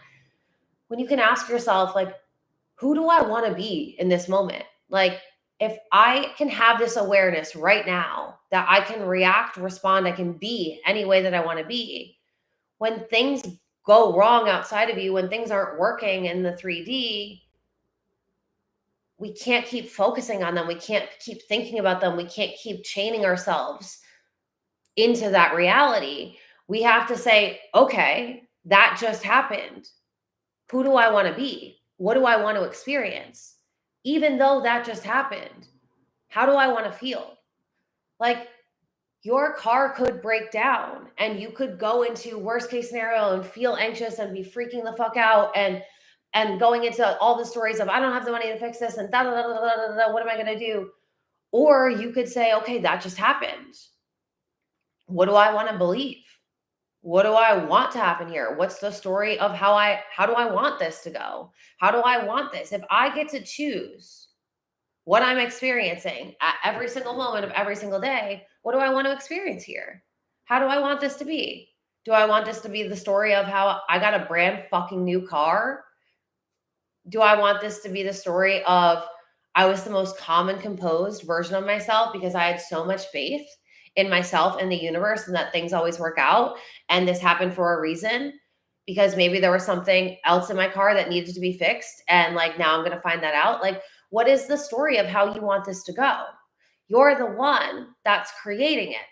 when you can ask yourself, like, who do I want to be in this moment? Like, if I can have this awareness right now that I can react, respond, I can be any way that I want to be, when things go wrong outside of you, when things aren't working in the 3D, we can't keep focusing on them. We can't keep thinking about them. We can't keep chaining ourselves into that reality. We have to say, okay, that just happened. Who do I want to be? What do I want to experience? Even though that just happened, how do I want to feel? Like, your car could break down and you could go into worst case scenario and feel anxious and be freaking the fuck out and going into all the stories of I don't have the money to fix this and da da da da da da, da, what am I going to do? Or you could say, okay, that just happened. What do I want to believe? What do I want to happen here? What's the story of how do I want this to go? How do I want this? If I get to choose what I'm experiencing at every single moment of every single day, what do I want to experience here? How do I want this to be? Do I want this to be the story of how I got a brand fucking new car? Do I want this to be the story of I was the most calm and composed version of myself because I had so much faith in myself and the universe and that things always work out and this happened for a reason because maybe there was something else in my car that needed to be fixed and like now I'm going to find that out. Like, what is the story of how you want this to go? You're the one that's creating it.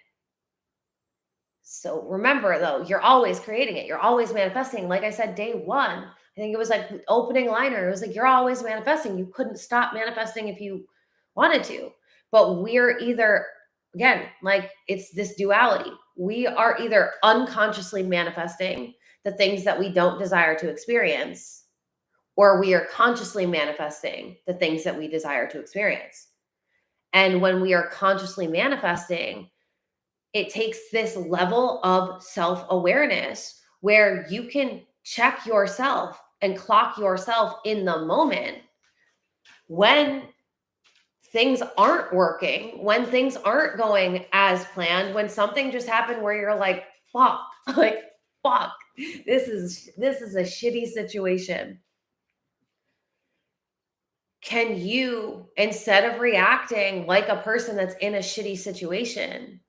So remember though, you're always creating it. You're always manifesting. Like I said, day one, I think it was like opening liner. It was like, you're always manifesting. You couldn't stop manifesting if you wanted to. But we're either, again, like it's this duality. We are either unconsciously manifesting the things that we don't desire to experience, or we are consciously manifesting the things that we desire to experience. And when we are consciously manifesting, it takes this level of self-awareness where you can check yourself and clock yourself in the moment when things aren't working, when things aren't going as planned, when something just happened where you're like, fuck, like, fuck, this is a shitty situation. Can you, instead of reacting like a person that's in a shitty situation,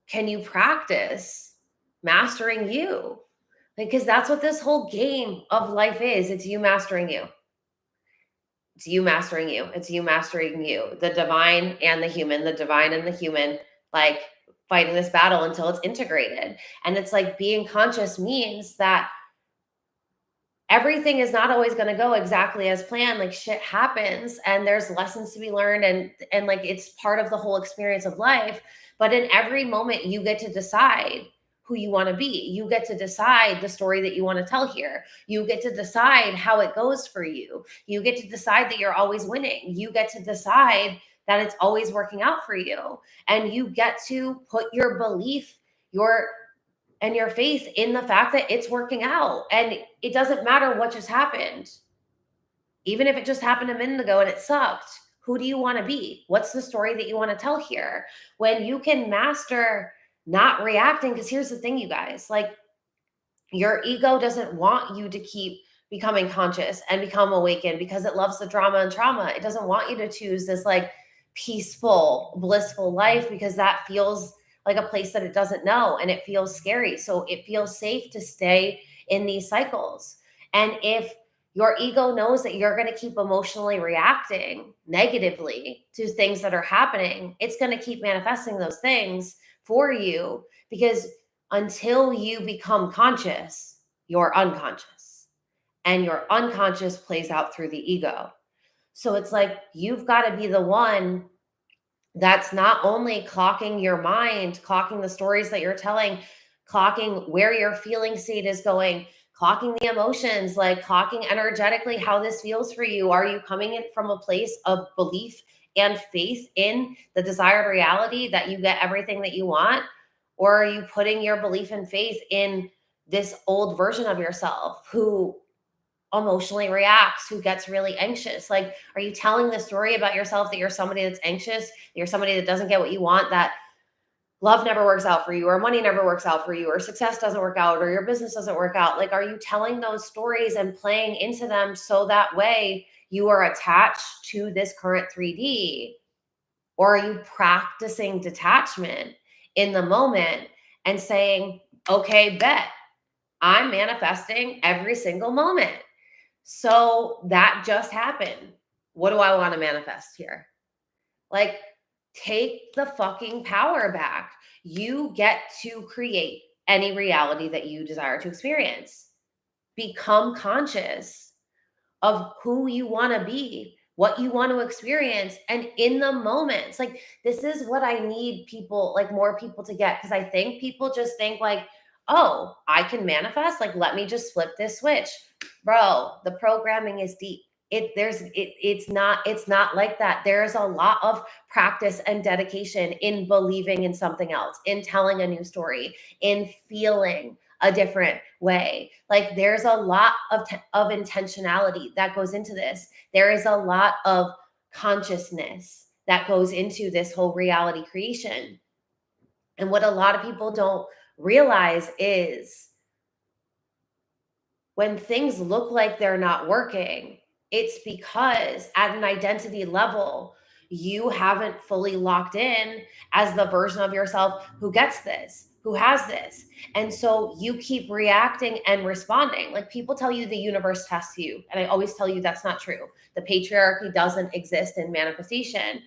can you practice mastering you? Because that's what this whole game of life is. It's you mastering you. It's you mastering you. It's you mastering you. The divine and the human, the divine and the human, like fighting this battle until it's integrated. And it's like being conscious means that everything is not always going to go exactly as planned. Like shit happens and there's lessons to be learned and like it's part of the whole experience of life. But in every moment you get to decide who you want to be. You get to decide the story that you want to tell here. You get to decide how it goes for you. You get to decide that you're always winning. You get to decide that it's always working out for you. And you get to put your belief, your faith in the fact that it's working out. And it doesn't matter what just happened. Even if it just happened a minute ago and it sucked, who do you want to be? What's the story that you want to tell here? When you can master not reacting, because here's the thing, you guys, like your ego doesn't want you to keep becoming conscious and become awakened because it loves the drama and trauma. It doesn't want you to choose this like peaceful, blissful life because that feels like a place that it doesn't know and it feels scary. So it feels safe to stay in these cycles. And if your ego knows that you're going to keep emotionally reacting negatively to things that are happening, it's going to keep manifesting those things for you because until you become conscious, you're unconscious. And your unconscious plays out through the ego. So it's like you've got to be the one that's not only clocking your mind, clocking the stories that you're telling, clocking where your feeling state is going, clocking the emotions, like clocking energetically how this feels for you. Are you coming in from a place of belief and faith in the desired reality that you get everything that you want? Or are you putting your belief and faith in this old version of yourself who emotionally reacts, who gets really anxious? Like, are you telling the story about yourself that you're somebody that's anxious, that you're somebody that doesn't get what you want, that love never works out for you, or money never works out for you, or success doesn't work out, or your business doesn't work out? Like, are you telling those stories and playing into them so that way you are attached to this current 3D? Or are you practicing detachment in the moment and saying, okay, bet I'm manifesting every single moment. So that just happened. What do I want to manifest here? Like, take the fucking power back. You get to create any reality that you desire to experience. Become conscious of who you want to be what you want to experience. And in the moments, like, this is what I need people, like more people to get. Cause I think people just think like, oh, I can manifest. Like, let me just flip this switch. Bro, the programming is deep. It's not like that. There's a lot of practice and dedication in believing in something else, in telling a new story, in feeling a different way. Like, there's a lot of intentionality that goes into this. There is a lot of consciousness that goes into this whole reality creation. And what a lot of people don't realize is when things look like they're not working, it's because at an identity level, you haven't fully locked in as the version of yourself who gets this, who has this. And so you keep reacting and responding. Like, people tell you the universe tests you. And I always tell you that's not true. The patriarchy doesn't exist in manifestation.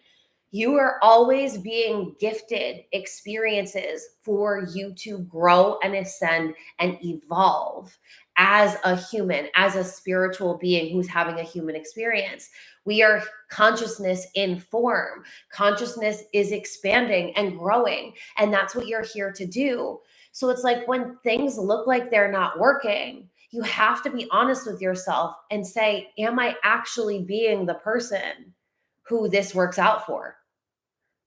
You are always being gifted experiences for you to grow and ascend and evolve as a human, as a spiritual being who's having a human experience. We are consciousness in form. Consciousness is expanding and growing, and that's what you're here to do. So it's like, when things look like they're not working, you have to be honest with yourself and say, am I actually being the person who this works out for?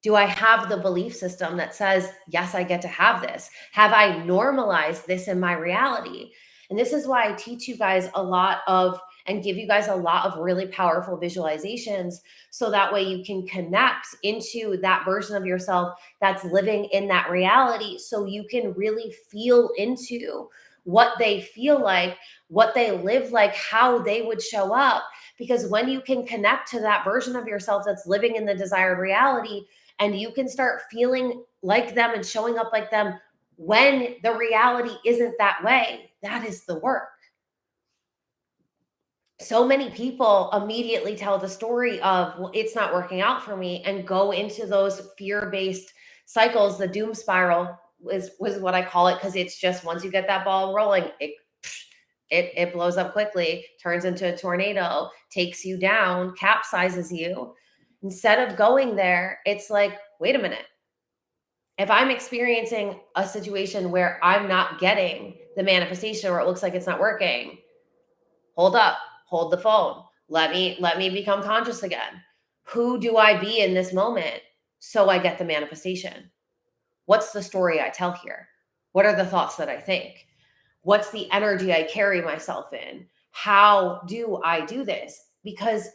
Do I have the belief system that says, yes, I get to have this? Have I normalized this in my reality? And this is why I teach you guys a lot of and give you guys a lot of really powerful visualizations, so that way you can connect into that version of yourself that's living in that reality, so you can really feel into what they feel like, what they live like, how they would show up. Because when you can connect to that version of yourself that's living in the desired reality, and you can start feeling like them and showing up like them when the reality isn't that way, that is the work. So many people immediately tell the story of, well, it's not working out for me, and go into those fear-based cycles. The doom spiral was what I call it, because it's just, once you get that ball rolling, it blows up quickly, turns into a tornado, takes you down, capsizes you. Instead of going there, it's like, wait a minute. If I'm experiencing a situation where I'm not getting the manifestation, or it looks like it's not working, hold up, hold the phone. Let me become conscious again. Who do I be in this moment so I get the manifestation? What's the story I tell here? What are the thoughts that I think? What's the energy I carry myself in? How do I do this? Because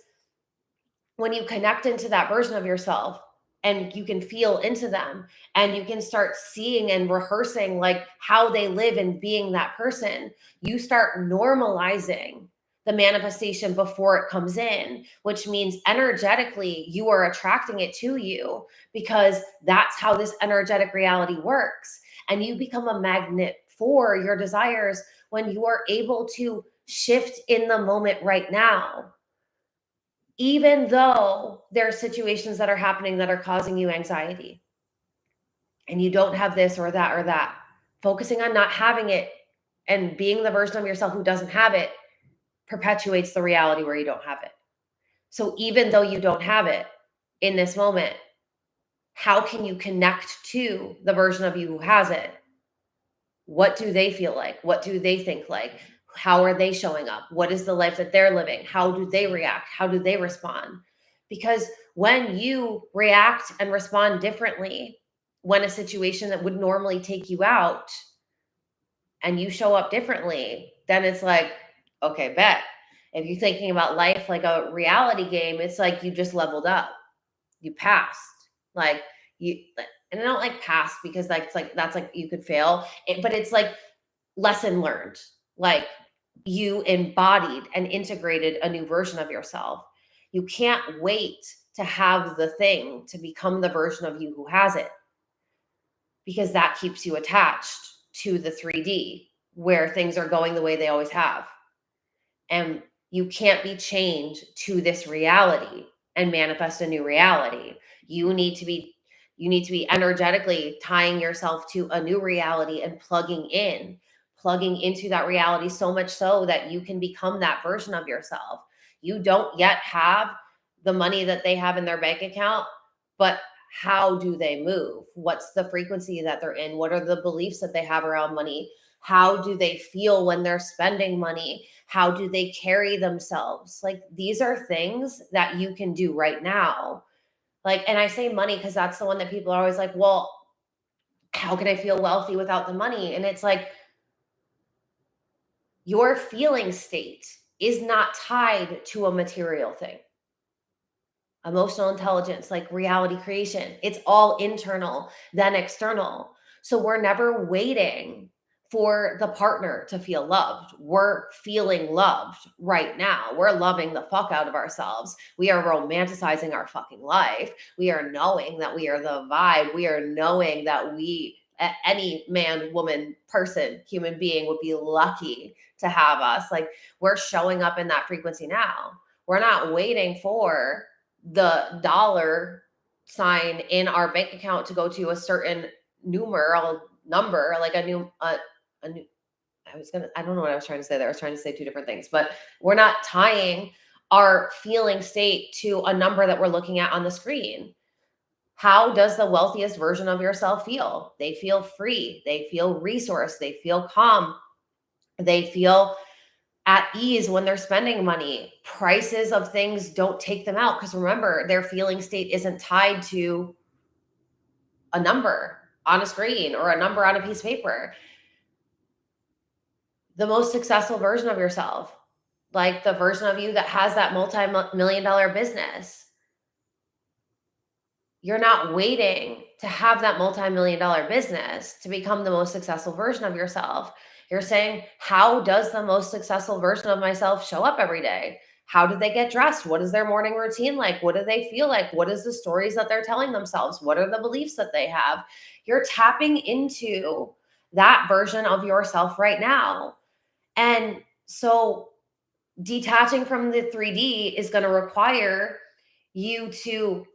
when you connect into that version of yourself, and you can feel into them, and you can start seeing and rehearsing like how they live and being that person, you start normalizing the manifestation before it comes in, which means energetically you are attracting it to you, because that's how this energetic reality works. And you become a magnet for your desires when you are able to shift in the moment right now, even though there are situations that are happening that are causing you anxiety, and you don't have this or that or that. Focusing on not having it and being the version of yourself who doesn't have it perpetuates the reality where you don't have it. So even though you don't have it in this moment, how can you connect to the version of you who has it? What do they feel like? What do they think like? How are they showing up? What is the life that they're living? How do they react? How do they respond? Because when you react and respond differently, when a situation that would normally take you out, and you show up differently, then it's like, okay, bet. If you're thinking about life like a reality game, it's like you just leveled up. You passed. Like, you, and I don't like pass, because like it's like that's like you could fail. But it's like lesson learned. Like, you embodied and integrated a new version of yourself. You can't wait to have the thing to become the version of you who has it, because that keeps you attached to the 3D where things are going the way they always have. And you can't be chained to this reality and manifest a new reality. You need to be energetically tying yourself to a new reality and plugging into that reality, so much so that you can become that version of yourself. You don't yet have the money that they have in their bank account, but how do they move? What's the frequency that they're in? What are the beliefs that they have around money? How do they feel when they're spending money? How do they carry themselves? Like, these are things that you can do right now. Like, and I say money because that's the one that people are always like, well, how can I feel wealthy without the money? And it's like, your feeling state is not tied to a material thing. Emotional intelligence, like reality creation, it's all internal, then external. So we're never waiting for the partner to feel loved. We're feeling loved right now. We're loving the fuck out of ourselves. We are romanticizing our fucking life. We are knowing that we are the vibe. We are knowing that any man, woman, person, human being would be lucky to have us. Like, we're showing up in that frequency now. We're not waiting for the dollar sign in our bank account to go to a certain numeral number, like a new, I don't know what I was trying to say there. I was trying to say two different things, but we're not tying our feeling state to a number that we're looking at on the screen. How does the wealthiest version of yourself feel? They feel free. They feel resourced. They feel calm. They feel at ease when they're spending money. Prices of things don't take them out because remember, their feeling state isn't tied to a number on a screen or a number on a piece of paper. The most successful version of yourself, like the version of you that has that multi-million dollar business, you're not waiting to have that multi-million dollar business to become the most successful version of yourself. You're saying, how does the most successful version of myself show up every day? How do they get dressed? What is their morning routine like? What do they feel like? What is the stories that they're telling themselves? What are the beliefs that they have? You're tapping into that version of yourself right now. And so detaching from the 3D is going to require you to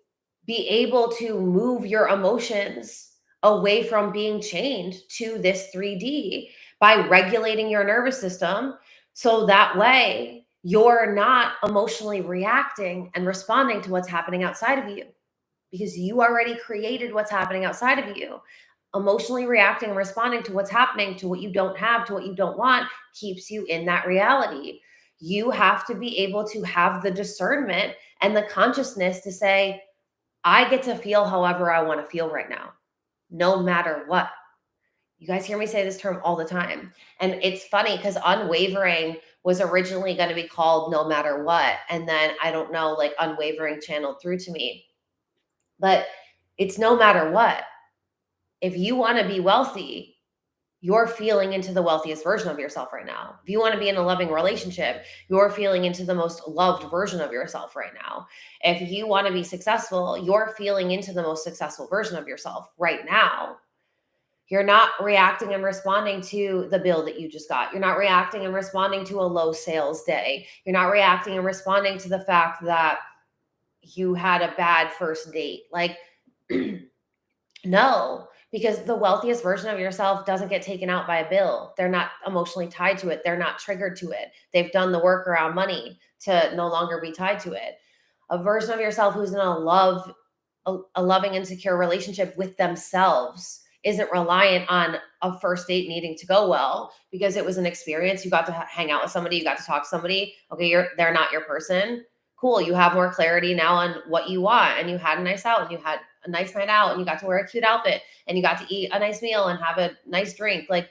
be able to move your emotions away from being chained to this 3D by regulating your nervous system. So that way you're not emotionally reacting and responding to what's happening outside of you because you already created what's happening outside of you. Emotionally reacting and responding to what's happening, to what you don't have, to what you don't want, keeps you in that reality. You have to be able to have the discernment and the consciousness to say, I get to feel however I want to feel right now, no matter what. You guys hear me say this term all the time. And it's funny because unwavering was originally going to be called no matter what. And then I don't know, like unwavering channeled through to me. But it's no matter what. If you want to be wealthy, you're feeling into the wealthiest version of yourself right now. If you want to be in a loving relationship, you're feeling into the most loved version of yourself right now. If you want to be successful, you're feeling into the most successful version of yourself right now. You're not reacting and responding to the bill that you just got. You're not reacting and responding to a low sales day. You're not reacting and responding to the fact that you had a bad first date. Like, no, because the wealthiest version of yourself doesn't get taken out by a bill. They're not emotionally tied to it. They're not triggered to it. They've done the work around money to no longer be tied to it. A version of yourself who's in a loving and secure relationship with themselves isn't reliant on a first date needing to go well because it was an experience. You got to hang out with somebody, you got to talk to somebody. Okay, they're not your person. Cool, you have more clarity now on what you want, and you had a nice out, and you had a nice night out, and you got to wear a cute outfit, and you got to eat a nice meal and have a nice drink. Like,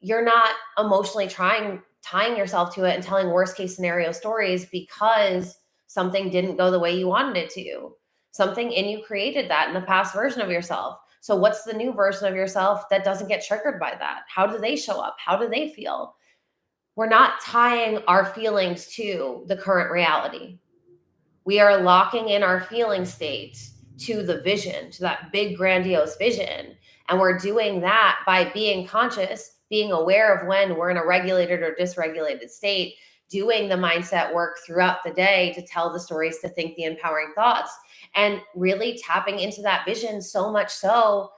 you're not emotionally tying yourself to it and telling worst case scenario stories because something didn't go the way you wanted it to. Something in you created that in the past version of yourself. So what's the new version of yourself that doesn't get triggered by that? How do they show up? How do they feel? We're not tying our feelings to the current reality. We are locking in our feeling state to the vision, to that big, grandiose vision. And we're doing that by being conscious, being aware of when we're in a regulated or dysregulated state, doing the mindset work throughout the day to tell the stories, to think the empowering thoughts, and really tapping into that vision so much so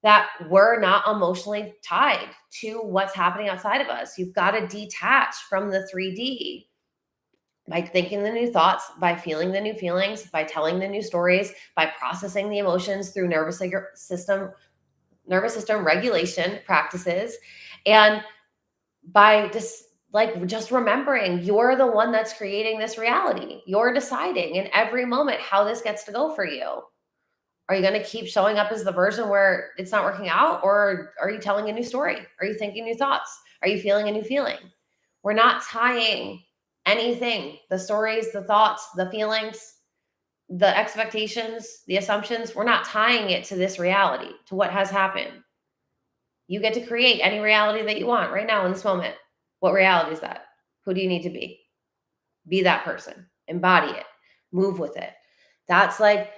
that we're not emotionally tied to what's happening outside of us. You've got to detach from the 3D. by thinking the new thoughts, by feeling the new feelings, by telling the new stories, by processing the emotions through nervous system regulation practices, and by just remembering you're the one that's creating this reality. You're deciding in every moment how this gets to go for you. Are you going to keep showing up as the version where it's not working out, or are you telling a new story? Are you thinking new thoughts? Are you feeling a new feeling? We're not tying anything, the stories, the thoughts, the feelings, the expectations, the assumptions, we're not tying it to this reality, to what has happened. You get to create any reality that you want right now in this moment. What reality is that? Who do you need to be? Be that person, embody it, move with it. That's like,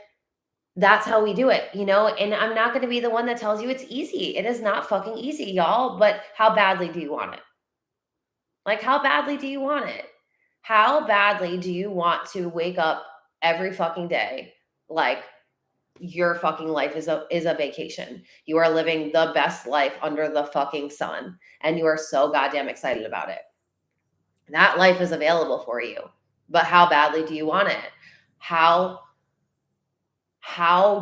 that's how we do it, And I'm not going to be the one that tells you it's easy. It is not fucking easy, y'all. But how badly do you want it? Like, how badly do you want it? How badly do you want to wake up every fucking day like your fucking life is a vacation? You are living the best life under the fucking sun, and you are so goddamn excited about it. That life is available for you. But how badly do you want it? How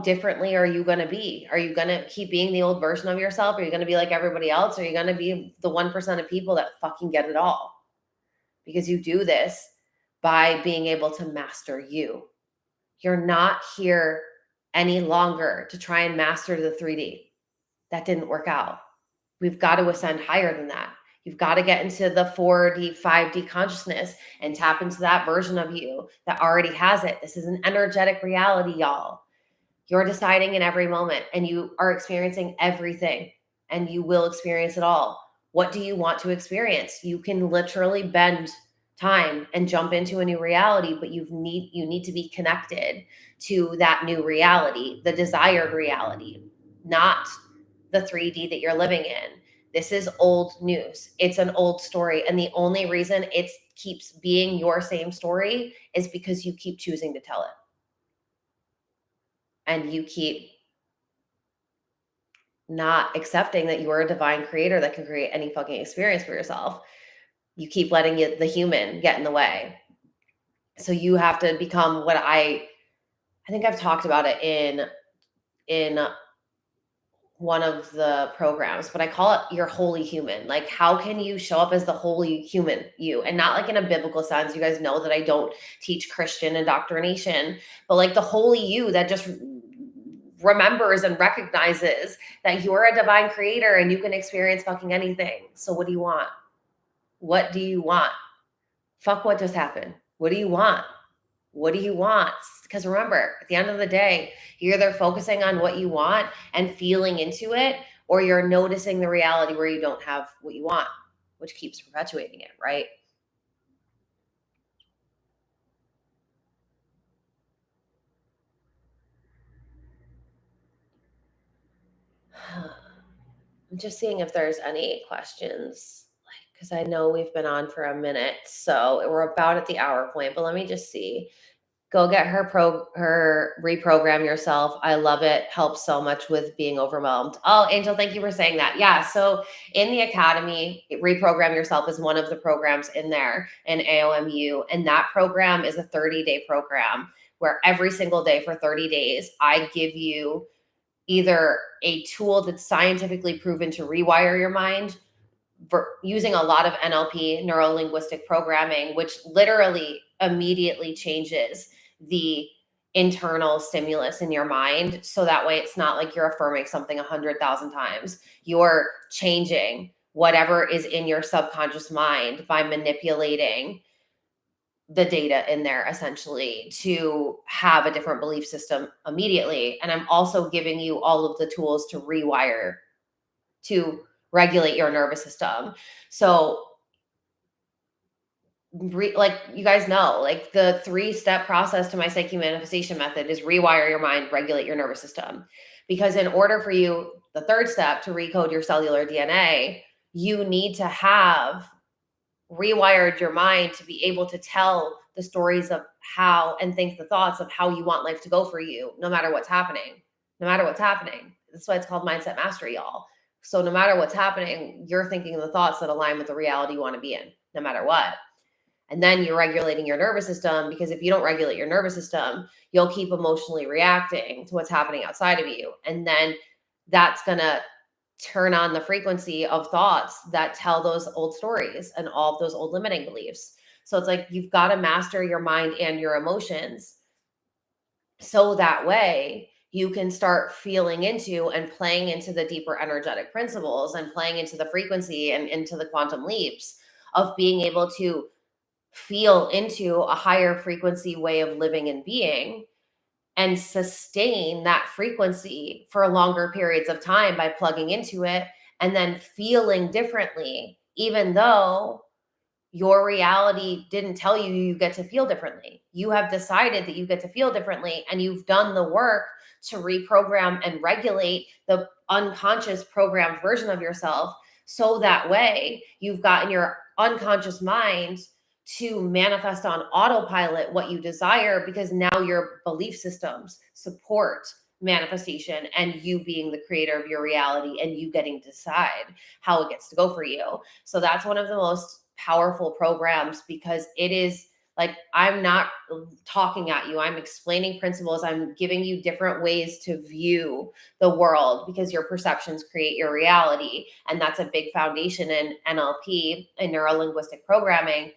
differently are you going to be? Are you going to keep being the old version of yourself? Are you going to be like everybody else? Are you going to be the 1% of people that fucking get it all? Because you do this by being able to master you. You're not here any longer to try and master the 3D. That didn't work out. We've got to ascend higher than that. You've got to get into the 4D, 5D consciousness and tap into that version of you that already has it. This is an energetic reality, y'all. You're deciding in every moment, and you are experiencing everything, and you will experience it all. What do you want to experience? You can literally bend time and jump into a new reality, but you need to be connected to that new reality, the desired reality, not the 3D that you're living in. This is old news. It's an old story, and the only reason it keeps being your same story is because you keep choosing to tell it. And you keep not accepting that you are a divine creator that can create any fucking experience for yourself. You keep letting the human get in the way. So you have to become what I think I've talked about it in one of the programs, but I call it your holy human. Like, how can you show up as the holy human you? And not like in a biblical sense. You guys know that I don't teach Christian indoctrination, but like the holy you that just remembers and recognizes that you're a divine creator and you can experience fucking anything. So what do you want? What do you want? Fuck what just happened. What do you want? What do you want? Because remember, at the end of the day, you're either focusing on what you want and feeling into it, or you're noticing the reality where you don't have what you want, which keeps perpetuating it, right? I'm just seeing if there's any questions, because I know we've been on for a minute, so we're about at the hour point. But let me just see. Go get her reprogram yourself. I love it. Helps so much with being overwhelmed. Oh, Angel, thank you for saying that. Yeah. So in the academy, reprogram yourself is one of the programs in there in AOMU. And that program is a 30-day program where every single day for 30 days, I give you either a tool that's scientifically proven to rewire your mind using a lot of NLP, neuro linguistic programming, which literally immediately changes the internal stimulus in your mind. So that way it's not like you're affirming something 100,000 times. You're changing whatever is in your subconscious mind by manipulating the data in there essentially to have a different belief system immediately. And I'm also giving you all of the tools to rewire, to regulate your nervous system. So like you guys know, like the 3-step process to my psyche manifestation method is rewire your mind, regulate your nervous system. Because in order for you, the 3rd step, to recode your cellular DNA, you need to have rewired your mind to be able to tell the stories of how and think the thoughts of how you want life to go for you, no matter what's happening. No matter what's happening. That's why it's called mindset mastery, y'all. So no matter what's happening, you're thinking the thoughts that align with the reality you want to be in, no matter what. And then you're regulating your nervous system, because if you don't regulate your nervous system, you'll keep emotionally reacting to what's happening outside of you. And then that's going to turn on the frequency of thoughts that tell those old stories and all of those old limiting beliefs. So it's like you've got to master your mind and your emotions, so that way you can start feeling into and playing into the deeper energetic principles and playing into the frequency and into the quantum leaps of being able to feel into a higher frequency way of living and being, and sustain that frequency for longer periods of time by plugging into it and then feeling differently, even though your reality didn't tell you you get to feel differently. You have decided that you get to feel differently, and you've done the work to reprogram and regulate the unconscious programmed version of yourself. So that way you've gotten your unconscious mind to manifest on autopilot what you desire, because now your belief systems support manifestation and you being the creator of your reality and you getting to decide how it gets to go for you. So that's one of the most powerful programs, because it is like, I'm not talking at you, I'm explaining principles, I'm giving you different ways to view the world, because your perceptions create your reality. And that's a big foundation in NLP and neuro linguistic programming.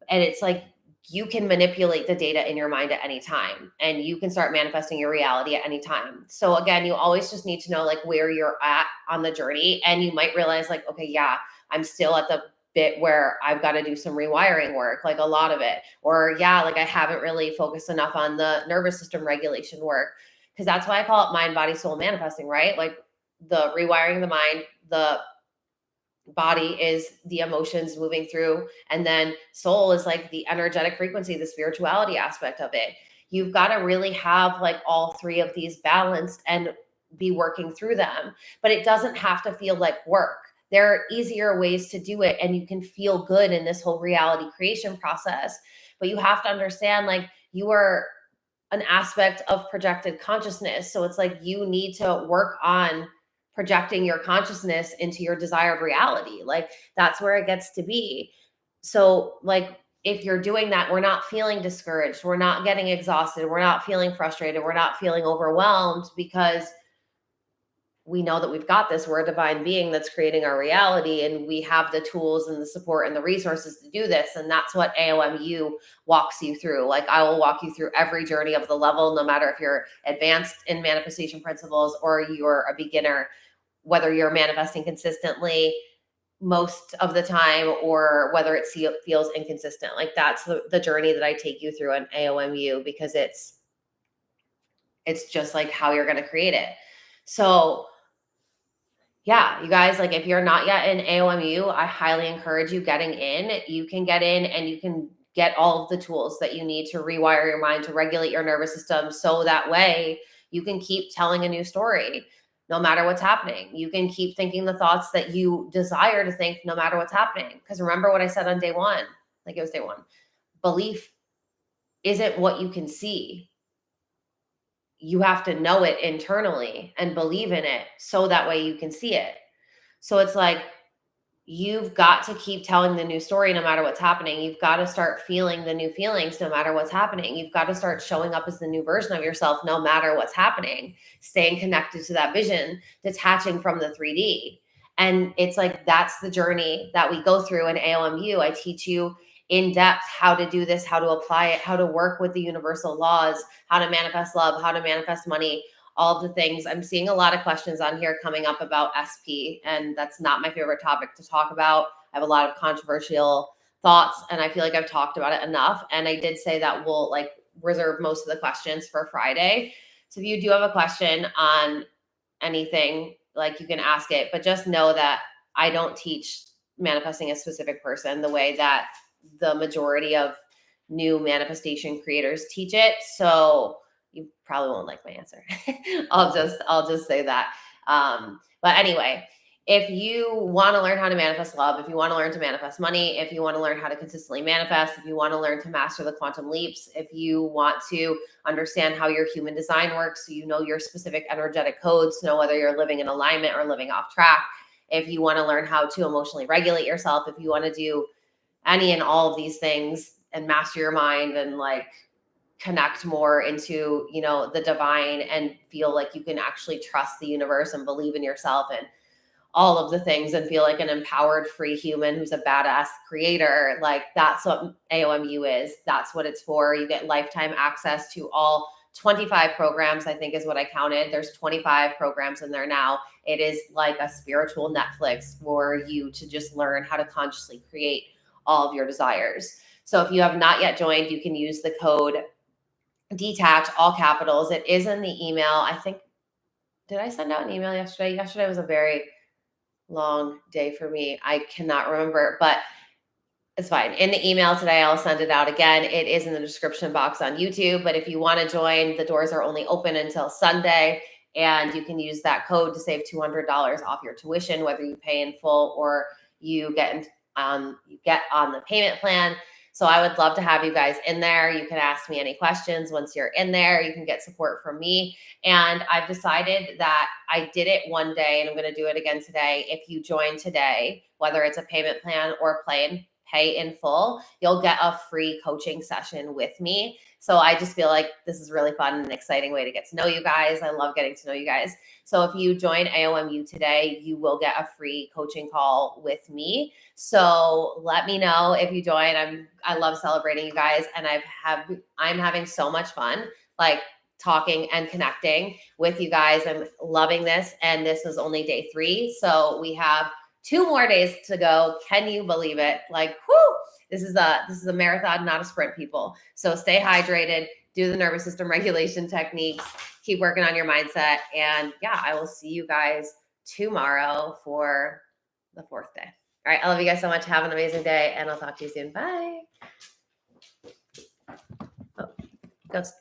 And it's like, you can manipulate the data in your mind at any time, and you can start manifesting your reality at any time. So again, you always just need to know like where you're at on the journey. And you might realize like, okay, yeah, I'm still at the bit where I've got to do some rewiring work, like a lot of it. Or yeah, like I haven't really focused enough on the nervous system regulation work. Because that's why I call it mind, body, soul manifesting, right? Like the rewiring the mind, the body is the emotions moving through, and then soul is like the energetic frequency, the spirituality aspect of it. You've got to really have like all three of these balanced and be working through them, but it doesn't have to feel like work. There are easier ways to do it, and you can feel good in this whole reality creation process. But you have to understand like you are an aspect of projected consciousness. So it's like you need to work on projecting your consciousness into your desired reality. Like that's where it gets to be. So, like, if you're doing that, we're not feeling discouraged, we're not getting exhausted, we're not feeling frustrated, we're not feeling overwhelmed, because we know that we've got this. We're a divine being that's creating our reality, and we have the tools and the support and the resources to do this. And that's what AOMU walks you through. Like I will walk you through every journey of the level, no matter if you're advanced in manifestation principles or you're a beginner, whether you're manifesting consistently most of the time or whether it feels inconsistent. Like that's the journey that I take you through in AOMU, because it's just like how you're going to create it. So yeah, you guys, like if you're not yet in AOMU, I highly encourage you getting in. You can get in and you can get all of the tools that you need to rewire your mind, to regulate your nervous system, so that way you can keep telling a new story no matter what's happening. You can keep thinking the thoughts that you desire to think no matter what's happening. Because remember what I said on day one, like it was day one, belief isn't what you can see. You have to know it internally and believe in it, so that way you can see it. So it's like, you've got to keep telling the new story no matter what's happening. You've got to start feeling the new feelings no matter what's happening. You've got to start showing up as the new version of yourself no matter what's happening, staying connected to that vision, detaching from the 3D. And it's like, that's the journey that we go through in AOMU. I teach you in depth how to do this, how to apply it, how to work with the universal laws, how to manifest love, how to manifest money, all of the things. I'm seeing a lot of questions on here coming up about SP, and that's not my favorite topic to talk about. I have a lot of controversial thoughts, and I feel like I've talked about it enough. And I did say that we'll like reserve most of the questions for Friday. So if you do have a question on anything, like you can ask it, but just know that I don't teach manifesting a specific person the way that the majority of new manifestation creators teach it. So you probably won't like my answer. I'll just say that. But anyway, if you want to learn how to manifest love, if you want to learn to manifest money, if you want to learn how to consistently manifest, if you want to learn to master the quantum leaps, if you want to understand how your human design works, so you know your specific energetic codes, to know whether you're living in alignment or living off track, if you want to learn how to emotionally regulate yourself, if you want to do any and all of these things and master your mind and like connect more into, you know, the divine and feel like you can actually trust the universe and believe in yourself and all of the things and feel like an empowered free human who's a badass creator. Like that's what AOMU is. That's what it's for. You get lifetime access to all 25 programs, I think is what I counted. There's 25 programs in there now. It is like a spiritual Netflix for you to just learn how to consciously create all of your desires. So if you have not yet joined, you can use the code Detach, all capitals. It is in the email. I think, did I send out an email yesterday? Yesterday was a very long day for me. I cannot remember, but it's fine. In the email today, I'll send it out again. It is in the description box on YouTube. But if you want to join, the doors are only open until Sunday. And you can use that code to save $200 off your tuition, whether you pay in full or you get on the payment plan. So I would love to have you guys in there. You can ask me any questions once you're in there. You can get support from me. And I've decided that I did it one day and I'm going to do it again today. If you join today, whether it's a payment plan or pay in full, you'll get a free coaching session with me. So I just feel like this is really fun and an exciting way to get to know you guys. I love getting to know you guys. So if you join AOMU today, you will get a free coaching call with me. So let me know if you join. I love celebrating you guys, and I'm having so much fun, like talking and connecting with you guys. I'm loving this, and this is only day 3, so we have 2 more days to go. Can you believe it? Like, whoo! This is a marathon, not a sprint, people. So stay hydrated, do the nervous system regulation techniques, keep working on your mindset. And yeah, I will see you guys tomorrow for the 4th day. All right. I love you guys so much. Have an amazing day, and I'll talk to you soon. Bye. Oh, ghost.